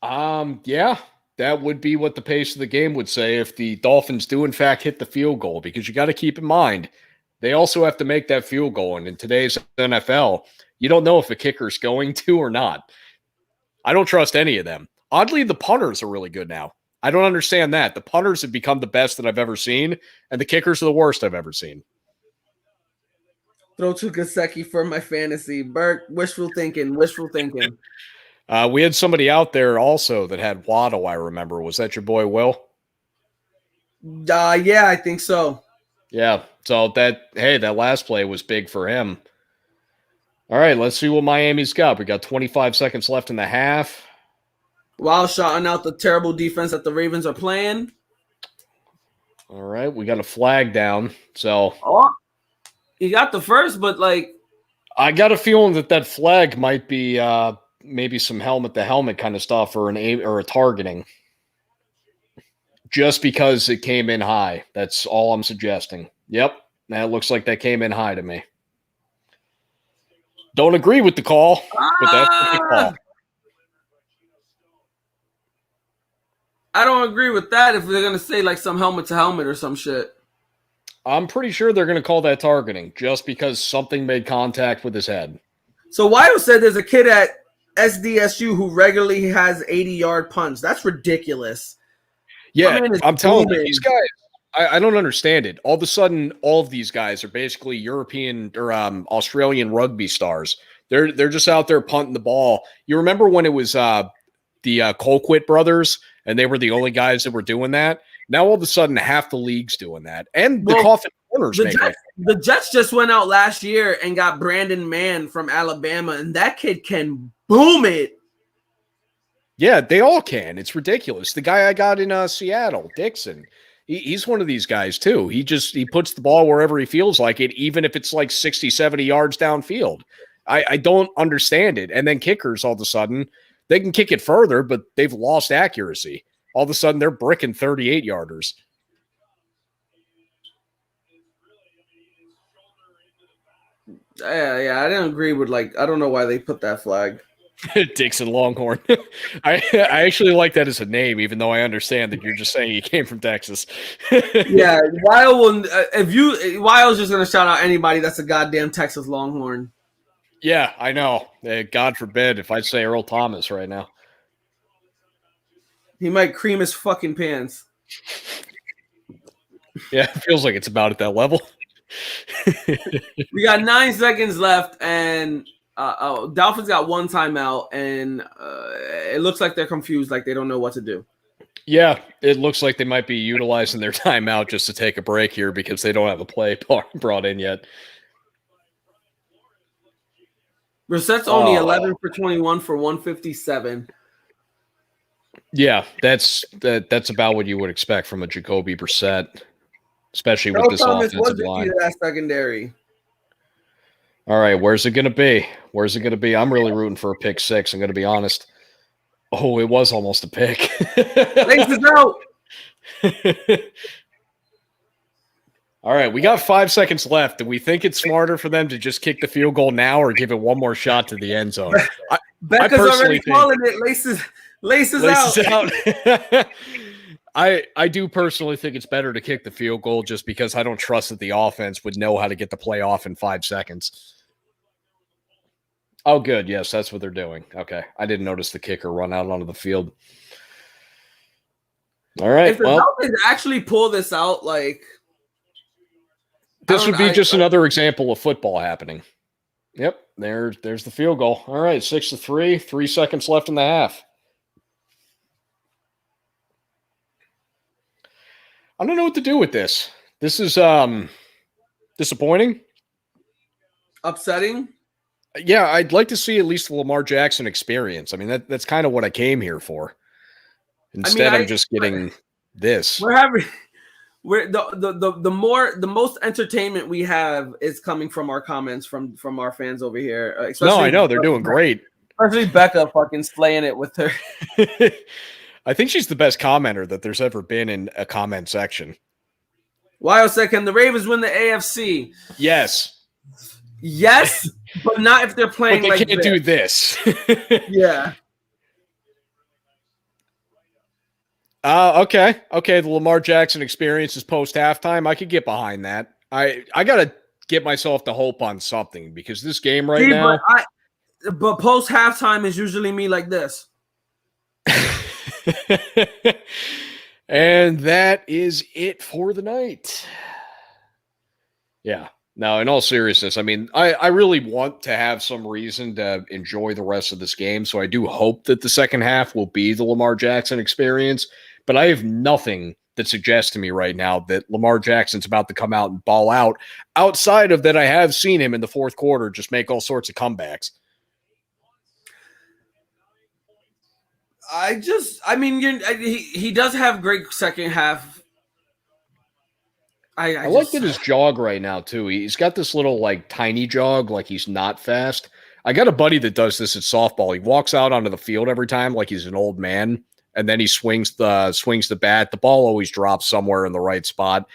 Yeah, that would be what the pace of the game would say if the Dolphins do in fact hit the field goal, because you got to keep in mind they also have to make that field goal, and in today's NFL, you don't know if a kicker's going to or not. I don't trust any of them. Oddly, the punters are really good now. I don't understand that. The punters have become the best that I've ever seen, and the kickers are the worst I've ever seen. Throw to Gasecki for my fantasy. Burke, wishful thinking. We had somebody out there also that had Waddle, I remember. Was that your boy, Will? Yeah, I think so. Yeah, so that last play was big for him. All right, let's see what Miami's got. We got 25 seconds left in the half. While shouting out the terrible defense that the Ravens are playing. All right, we got a flag down. So he got the first, but I got a feeling that flag might be maybe some helmet-to-helmet kind of stuff or a targeting. Just because it came in high. That's all I'm suggesting. Yep, that looks like that came in high to me. Don't agree with the call, but that's what they call. I don't agree with that if they're going to say some helmet-to-helmet or some shit. I'm pretty sure they're going to call that targeting just because something made contact with his head. So Wyo said there's a kid at SDSU who regularly has 80-yard punts. That's ridiculous. Yeah, I'm telling you, these guys, I don't understand it. All of a sudden, all of these guys are basically European or Australian rugby stars. They're just out there punting the ball. You remember when it was the Colquitt brothers, and they were the only guys that were doing that? Now all of a sudden, half the league's doing that, and the coffin corners. The Jets just went out last year and got Brandon Mann from Alabama, and that kid can boom it. Yeah, they all can. It's ridiculous. The guy I got in Seattle, Dixon, he's one of these guys too. He puts the ball wherever he feels like it, even if it's like 60, 70 yards downfield. I don't understand it. And then kickers, all of a sudden, they can kick it further, but they've lost accuracy. All of a sudden, they're bricking 38-yarders. Yeah, I didn't agree with, like, I don't know why they put that flag. Dixon Longhorn. I actually like that as a name, even though I understand that you're just saying he came from Texas. Yeah, Weil will. Weil's just gonna shout out anybody that's a goddamn Texas Longhorn. Yeah, I know. God forbid if I'd say Earl Thomas right now. He might cream his fucking pants. Yeah, it feels like it's about at that level. We got 9 seconds left, and Dolphins got one timeout, and it looks like they're confused, like they don't know what to do. Yeah, it looks like they might be utilizing their timeout just to take a break here because they don't have a play brought in yet. Brissett's only 11 for 21 for 157. Yeah, that's about what you would expect from a Jacoby Brissett, especially with this offensive line. That secondary. All right, where's it going to be? Where's it going to be? I'm really rooting for a pick six. I'm going to be honest. Oh, it was almost a pick. Laces out. All right, we got 5 seconds left. Do we think it's smarter for them to just kick the field goal now or give it one more shot to the end zone? Becca's already calling it. Laces out. I do personally think it's better to kick the field goal just because I don't trust that the offense would know how to get the play off in 5 seconds. Oh, good. Yes, that's what they're doing. Okay. I didn't notice the kicker run out onto the field. All right. If the Dolphins actually pull this out, like... This would be just another example of football happening. Yep, there's the field goal. All right, 6-3, 3 seconds left in the half. I don't know what to do with this. This is disappointing. Upsetting? Yeah, I'd like to see at least the Lamar Jackson experience. I mean, that's kind of what I came here for. Instead, I'm just getting this. The most entertainment we have is coming from our comments from our fans over here. No, I know they're doing great. Especially Becca fucking slaying it with her. I think she's the best commenter that there's ever been in a comment section. Wyo said, "Can the Ravens win the AFC?" Yes, but not if they're playing. But they can't do this. Yeah. Okay. The Lamar Jackson experience is post halftime. I could get behind that. I gotta get myself to hope on something because this game now. But post halftime is usually me like this. And that is it for the night. Yeah. Now, in all seriousness, I mean, I really want to have some reason to enjoy the rest of this game. So I do hope that the second half will be the Lamar Jackson experience. But I have nothing that suggests to me right now that Lamar Jackson's about to come out and ball out, outside of that I have seen him in the fourth quarter just make all sorts of comebacks. He does have great second half. I like that his jog right now, too. He's got this little, like, tiny jog, like he's not fast. I got a buddy that does this at softball. He walks out onto the field every time like he's an old man. And then he swings the bat. The ball always drops somewhere in the right spot.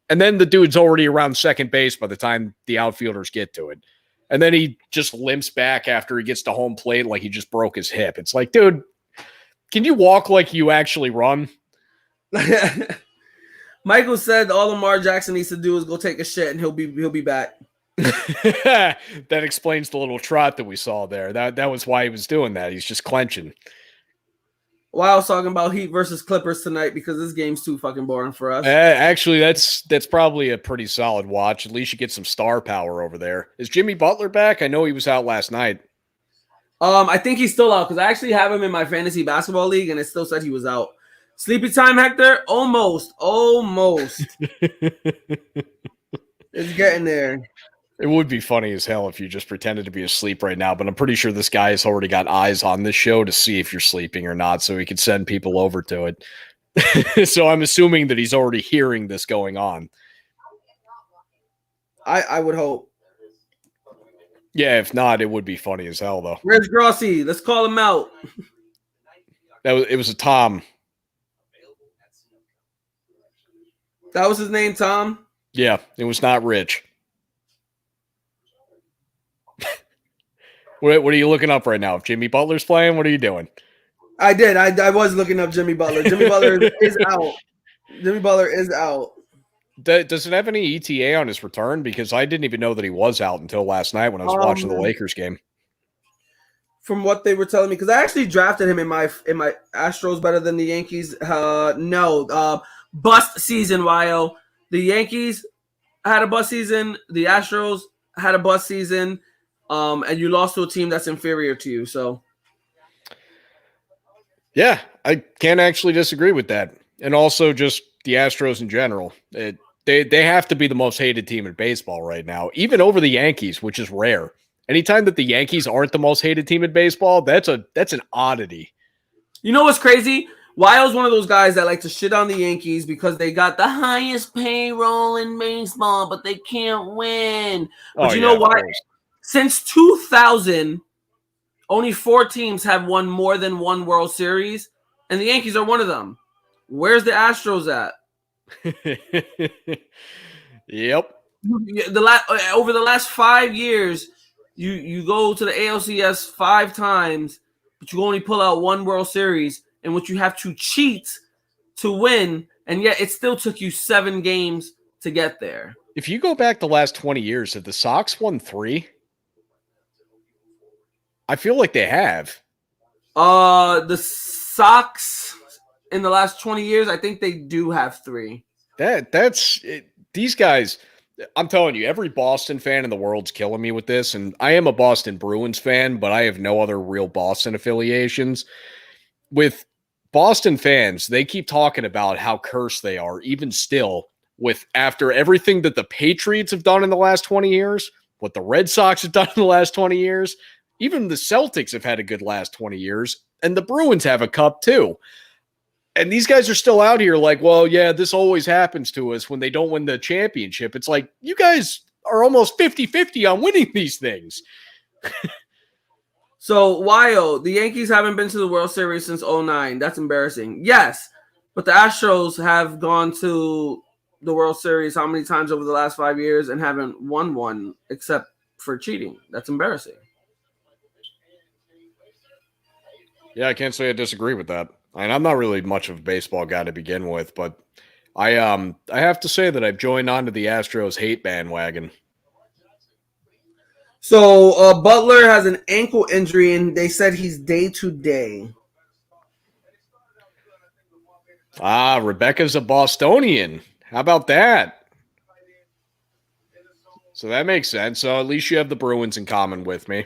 And then the dude's already around second base by the time the outfielders get to it. And then he just limps back after he gets to home plate like he just broke his hip. It's like, dude, can you walk like you actually run? Michael said all Lamar Jackson needs to do is go take a shit and he'll be back. That explains the little trot that we saw there. That was why he was doing that. He's just clenching. Well, I was talking about Heat versus Clippers tonight because this game's too fucking boring for us. Actually, that's probably a pretty solid watch. At least you get some star power over there. Is Jimmy Butler back? I know he was out last night. I think he's still out because I actually have him in my fantasy basketball league and it still said he was out. Sleepy time, Hector? Almost. It's getting there. It would be funny as hell if you just pretended to be asleep right now, but I'm pretty sure this guy has already got eyes on this show to see if you're sleeping or not, so he could send people over to it. So I'm assuming that he's already hearing this going on. I would hope. Yeah, if not, it would be funny as hell, though. Where's Grossi? Let's call him out. It was a Tom. That was his name, Tom? Yeah, it was not Rich. What are you looking up right now? If Jimmy Butler's playing, what are you doing? I did. I was looking up Jimmy Butler. Jimmy Butler is out. Jimmy Butler is out. Does it have any ETA on his return? Because I didn't even know that he was out until last night when I was watching the Lakers game. From what they were telling me, because I actually drafted him in my Astros better than the Yankees. Bust season, Wyo. The Yankees had a bust season. The Astros had a bust season. And you lost to a team that's inferior to you. So, yeah, I can't actually disagree with that. And also just the Astros in general. They have to be the most hated team in baseball right now, even over the Yankees, which is rare. Anytime that the Yankees aren't the most hated team in baseball, that's an oddity. You know what's crazy? Wyo's one of those guys that like to shit on the Yankees because they got the highest payroll in baseball, but they can't win. But you know why? Since 2000, only 4 teams have won more than one World Series, and the Yankees are one of them. Where's the Astros at? Yep. Over the last 5 years, you go to the ALCS 5 times, but you only pull out one World Series in which you have to cheat to win, and yet it still took you 7 games to get there. If you go back the last 20 years, have the Sox won 3? I feel like they have. The Sox in the last 20 years, I think they do have 3. That's it. These guys, I'm telling you, every Boston fan in the world's killing me with this. And I am a Boston Bruins fan, but I have no other real Boston affiliations. With Boston fans, they keep talking about how cursed they are, even still, with after everything that the Patriots have done in the last 20 years, what the Red Sox have done in the last 20 years. Even the Celtics have had a good last 20 years, and the Bruins have a cup too. And these guys are still out here like, well, yeah, this always happens to us when they don't win the championship. It's like, you guys are almost 50-50 on winning these things. So, Wyo, the Yankees haven't been to the World Series since 2009. That's embarrassing. Yes, but the Astros have gone to the World Series how many times over the last 5 years and haven't won one except for cheating. That's embarrassing. Yeah, I can't say I disagree with that. And I'm not really much of a baseball guy to begin with, but I have to say that I've joined onto the Astros hate bandwagon. So Butler has an ankle injury, and they said he's day to day. Rebecca's a Bostonian. How about that? So that makes sense. So at least you have the Bruins in common with me.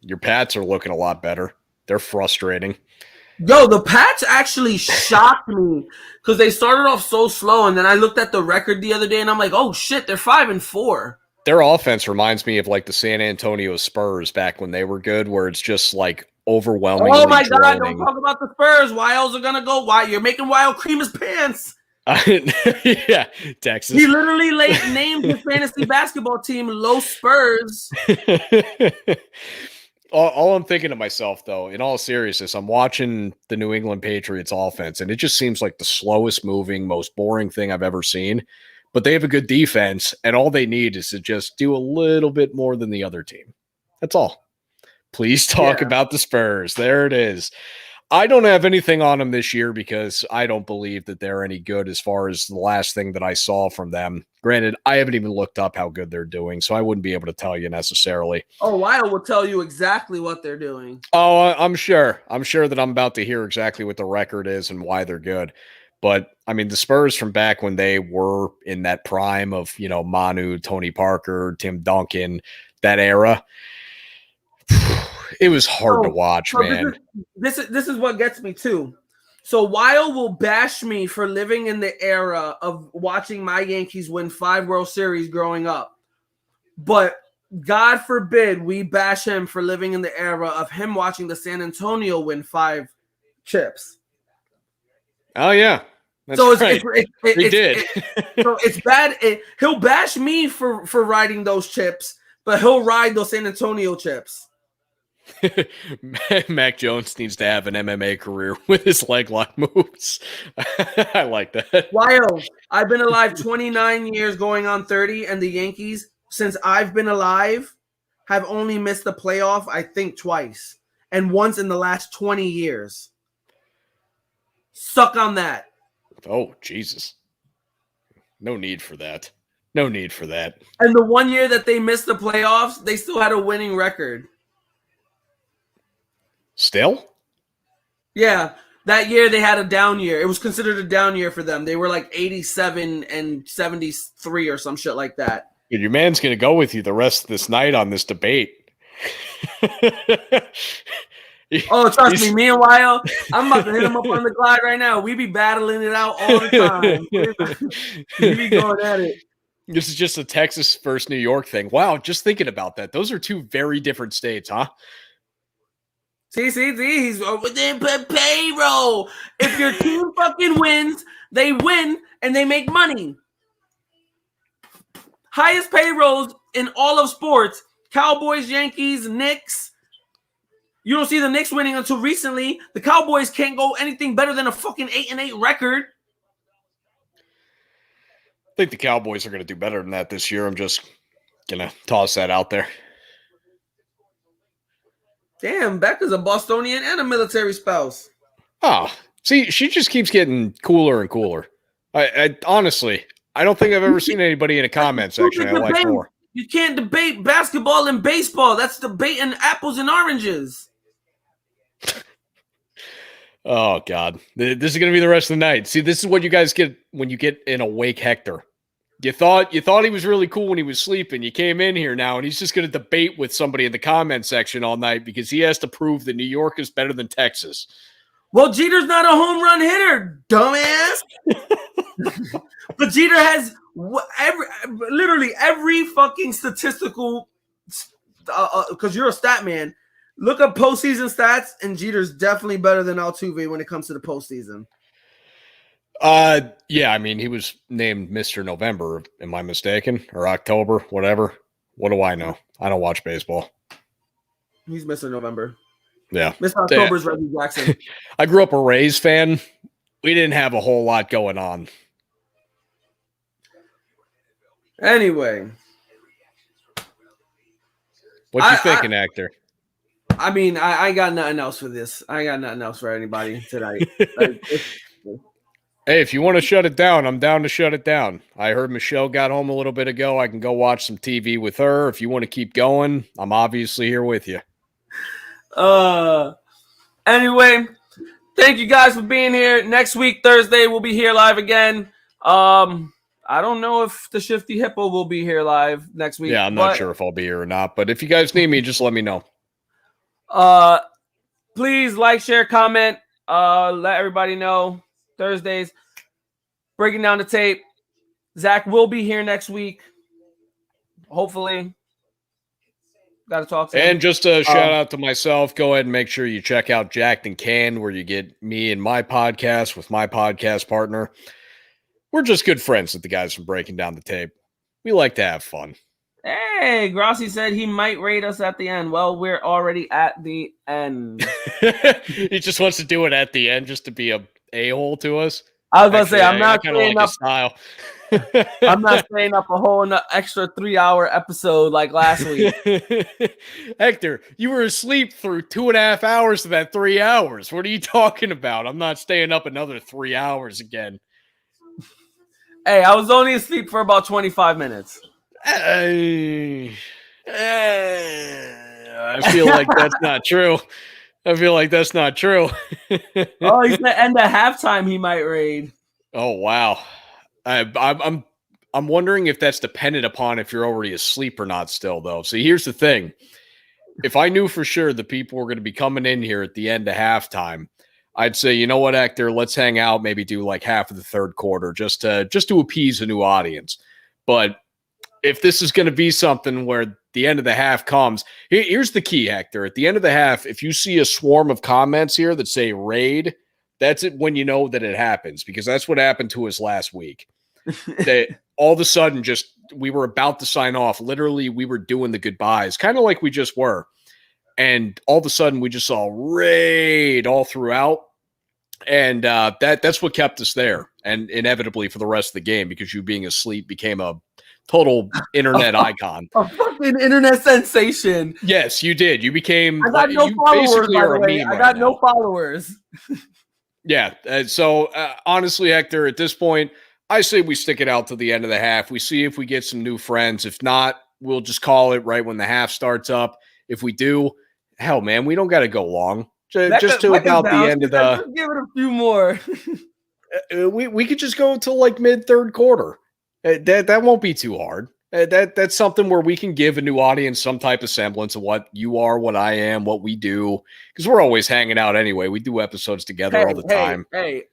Your Pats are looking a lot better. They're frustrating. Yo, the Pats actually shocked me because they started off so slow, and then I looked at the record the other day, and I'm like, oh, shit, they're 5-4. Their offense reminds me of like the San Antonio Spurs back when they were good, where it's just like overwhelming. Oh, my God, don't talk about the Spurs. Wyles are going to go. Why? You're making Wyle cream his pants. Yeah, Texas. He literally named his fantasy basketball team Los Spurs. All I'm thinking to myself, though, in all seriousness, I'm watching the New England Patriots offense, and it just seems like the slowest moving, most boring thing I've ever seen. But they have a good defense, and all they need is to just do a little bit more than the other team. That's all. Please talk about the Spurs. There it is. I don't have anything on them this year because I don't believe that they're any good as far as the last thing that I saw from them. Granted, I haven't even looked up how good they're doing, so I wouldn't be able to tell you necessarily. Oh, Wyle will tell you exactly what they're doing. Oh, I'm sure. I'm sure that I'm about to hear exactly what the record is and why they're good. But, I mean, the Spurs from back when they were in that prime of, you know, Manu, Tony Parker, Tim Duncan, that era, it was hard to watch, man. This is what gets me, too. So Wyle will bash me for living in the era of watching my Yankees win 5 World Series growing up. But God forbid we bash him for living in the era of him watching the San Antonio win 5 chips. Oh yeah, that's so right. They did. So it's bad. He'll bash me for riding those chips, but he'll ride those San Antonio chips. Mac Jones needs to have an MMA career with his leg lock moves. I like that. Wild. I've been alive 29 years going on 30, and the Yankees, since I've been alive, have only missed the playoff, I think, twice. And once in the last 20 years. Suck on that. Oh, Jesus. No need for that. No need for that. And the one year that they missed the playoffs, they still had a winning record. Still? Yeah, that year they had a down year. It was considered a down year for them. They were like 87 and 73 or some shit like that. Dude, your man's going to go with you the rest of this night on this debate. Oh, trust me. Meanwhile, I'm about to hit him up on the glide right now. We be battling it out all the time. We be going at it. This is just a Texas versus New York thing. Wow, just thinking about that. Those are two very different states, huh? See, he's within payroll. If your team fucking wins, they win and they make money. Highest payrolls in all of sports. Cowboys, Yankees, Knicks. You don't see the Knicks winning until recently. The Cowboys can't go anything better than a fucking 8-8 record. I think the Cowboys are going to do better than that this year. I'm just going to toss that out there. Damn, Becca's a Bostonian and a military spouse. Oh, see, she just keeps getting cooler and cooler. I honestly, I don't think I've ever seen anybody in a comment section I like more. You can't debate basketball and baseball. That's debating apples and oranges. Oh, God. This is going to be the rest of the night. See, this is what you guys get when you get an awake Hector. You thought he was really cool when he was sleeping. You came in here now, and he's just going to debate with somebody in the comment section all night because he has to prove that New York is better than Texas. Well, Jeter's not a home run hitter, dumbass. But Jeter has literally every fucking statistical because you're a stat man. Look up postseason stats, and Jeter's definitely better than Altuve when it comes to the postseason. Yeah, I mean, he was named Mr. November. Am I mistaken? Or October, whatever. What do I know? I don't watch baseball. He's Mr. November. Yeah. Mr. October's Reggie Jackson. I grew up a Rays fan. We didn't have a whole lot going on. Anyway. What you thinking, Hector? I mean, I got nothing else for this. I got nothing else for anybody tonight. Hey, if you want to shut it down, I'm down to shut it down. I heard Michelle got home a little bit ago. I can go watch some TV with her. If you want to keep going, I'm obviously here with you. Anyway, thank you guys for being here. Next week, Thursday, we'll be here live again. I don't know if the Shifty Hippo will be here live next week. Yeah, I'm not sure if I'll be here or not, but if you guys need me, just let me know. Please like, share, comment. Let everybody know. Thursdays, breaking down the tape. Zach will be here next week. Hopefully. Got to talk to him. And just a shout out to myself. Go ahead and make sure you check out Jacked and Canned, where you get me and my podcast with my podcast partner. We're just good friends with the guys from Breaking Down the Tape. We like to have fun. Hey, Grossi said he might rate us at the end. Well, we're already at the end. He just wants to do it at the end just to be a-hole to us. I was going to say, I'm not staying like up. Style. I'm not staying up a whole extra 3-hour episode like last week. Hector, you were asleep through 2.5 hours of that 3 hours. What are you talking about? I'm not staying up another 3 hours again. Hey, I was only asleep for about 25 minutes. I feel like that's not true. Oh, he said end at halftime he might raid. Oh, wow. I'm wondering if that's dependent upon if you're already asleep or not still, though. See, here's the thing. If I knew for sure the people were going to be coming in here at the end of halftime, I'd say, you know what, Hector, let's hang out, maybe do like half of the third quarter just to appease a new audience. But if this is going to be something where the end of the half comes, here's the key, Hector. At the end of the half, if you see a swarm of comments here that say raid, that's it when you know that it happens, because that's what happened to us last week. That all of a sudden, just we were about to sign off. Literally, we were doing the goodbyes, kind of like we just were. And all of a sudden, we just saw raid all throughout. And that's what kept us there. And inevitably for the rest of the game, because you being asleep became a total internet icon. A fucking internet sensation. Yes, you did. You became. I got no followers, by the way. I got no followers. Yeah. So honestly, Hector, at this point, I say we stick it out to the end of the half. We see if we get some new friends. If not, we'll just call it right when the half starts up. If we do, hell, man, we don't got to go long. Just to about the end of the. Just give it a few more. We could just go until like mid third quarter. That won't be too hard. That's something where we can give a new audience some type of semblance of what you are, what I am, what we do, because we're always hanging out anyway. We do episodes together all the time.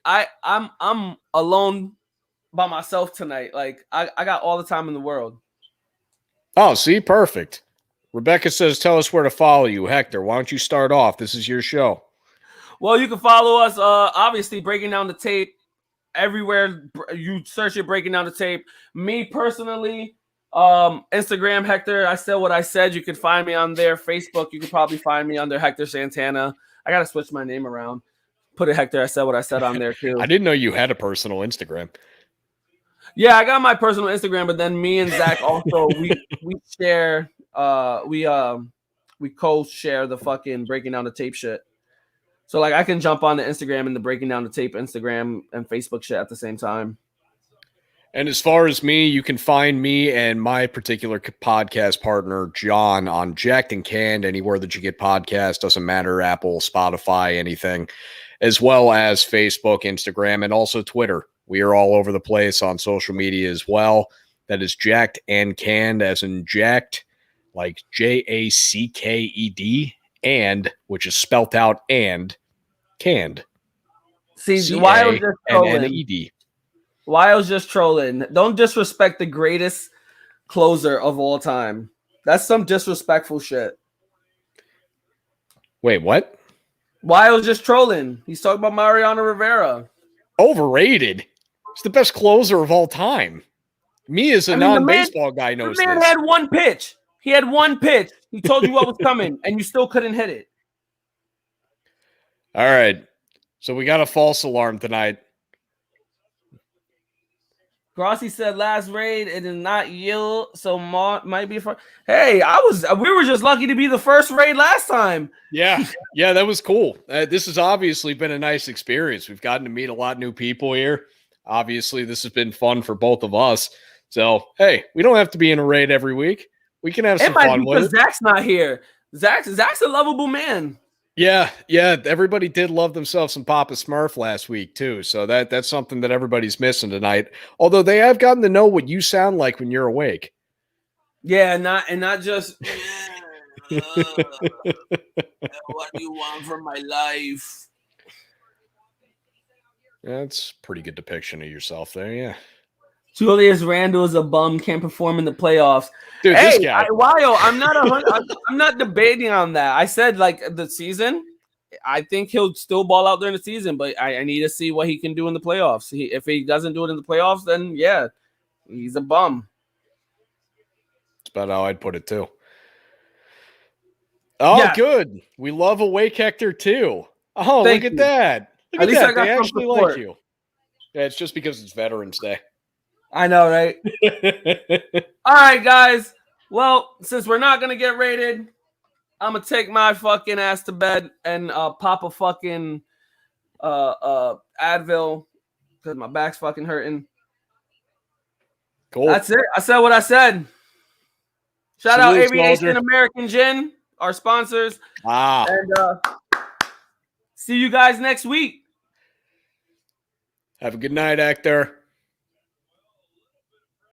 I'm alone by myself tonight. Like I got all the time in the world. Oh, see, perfect. Rebecca says, "Tell us where to follow you, Hector. Why don't you start off? This is your show." Well, you can follow us. Obviously, Breaking Down the Tape. Everywhere you search it, Breaking Down the Tape. Me personally, Instagram, Hector, I said what I said. You can find me on there. Facebook, you can probably find me under Hector Santana. I got to switch my name around. Put it Hector, I said what I said on there too. I didn't know you had a personal Instagram. Yeah, I got my personal Instagram, but then me and Zach also, we share, we co-share the fucking Breaking Down the Tape shit. So, like, I can jump on the Instagram and the Breaking Down the Tape Instagram and Facebook shit at the same time. And as far as me, you can find me and my particular podcast partner, John, on Jacked and Canned, anywhere that you get podcasts, doesn't matter, Apple, Spotify, anything, as well as Facebook, Instagram, and also Twitter. We are all over the place on social media as well. That is Jacked and Canned, as in Jacked, like Jacked, and, which is spelt out, and Canned. See, why I was just trolling. Why I was just trolling. Don't disrespect the greatest closer of all time. That's some disrespectful shit. Wait, what? Why I was just trolling. He's talking about Mariano Rivera. Overrated. He's the best closer of all time. Me as a non-baseball guy knows this. The man had one pitch. He had one pitch. He told you what was coming, and you still couldn't hit it. All right. So we got a false alarm tonight. Grossi said last raid, it is not yield, so might be for. Hey, we were just lucky to be the first raid last time. Yeah, that was cool. This has obviously been a nice experience. We've gotten to meet a lot of new people here. Obviously, this has been fun for both of us. So, hey, we don't have to be in a raid every week. We can have some fun with it. Zach's not here. Zach's a lovable man. Yeah. Everybody did love themselves some Papa Smurf last week too. So that's something that everybody's missing tonight. Although they have gotten to know what you sound like when you're awake. Yeah, not just. What do you want from my life? That's a pretty good depiction of yourself there. Yeah. Julius Randle is a bum, can't perform in the playoffs. Dude, this guy. I'm not debating on that. I said like the season. I think he'll still ball out during the season, but I need to see what he can do in the playoffs. If he doesn't do it in the playoffs, then yeah, he's a bum. That's about how I'd put it too. Oh, yeah. Good. We love Awake Hector too. Oh, look at that. Look at that. They actually like you. Yeah, it's just because it's Veterans Day. I know, right? All right, guys. Well, since we're not going to get rated, I'm going to take my fucking ass to bed and pop a fucking Advil because my back's fucking hurting. Cool. That's it. I said what I said. Shout out Aviation American Gin, our sponsors. And see you guys next week. Have a good night, Hector.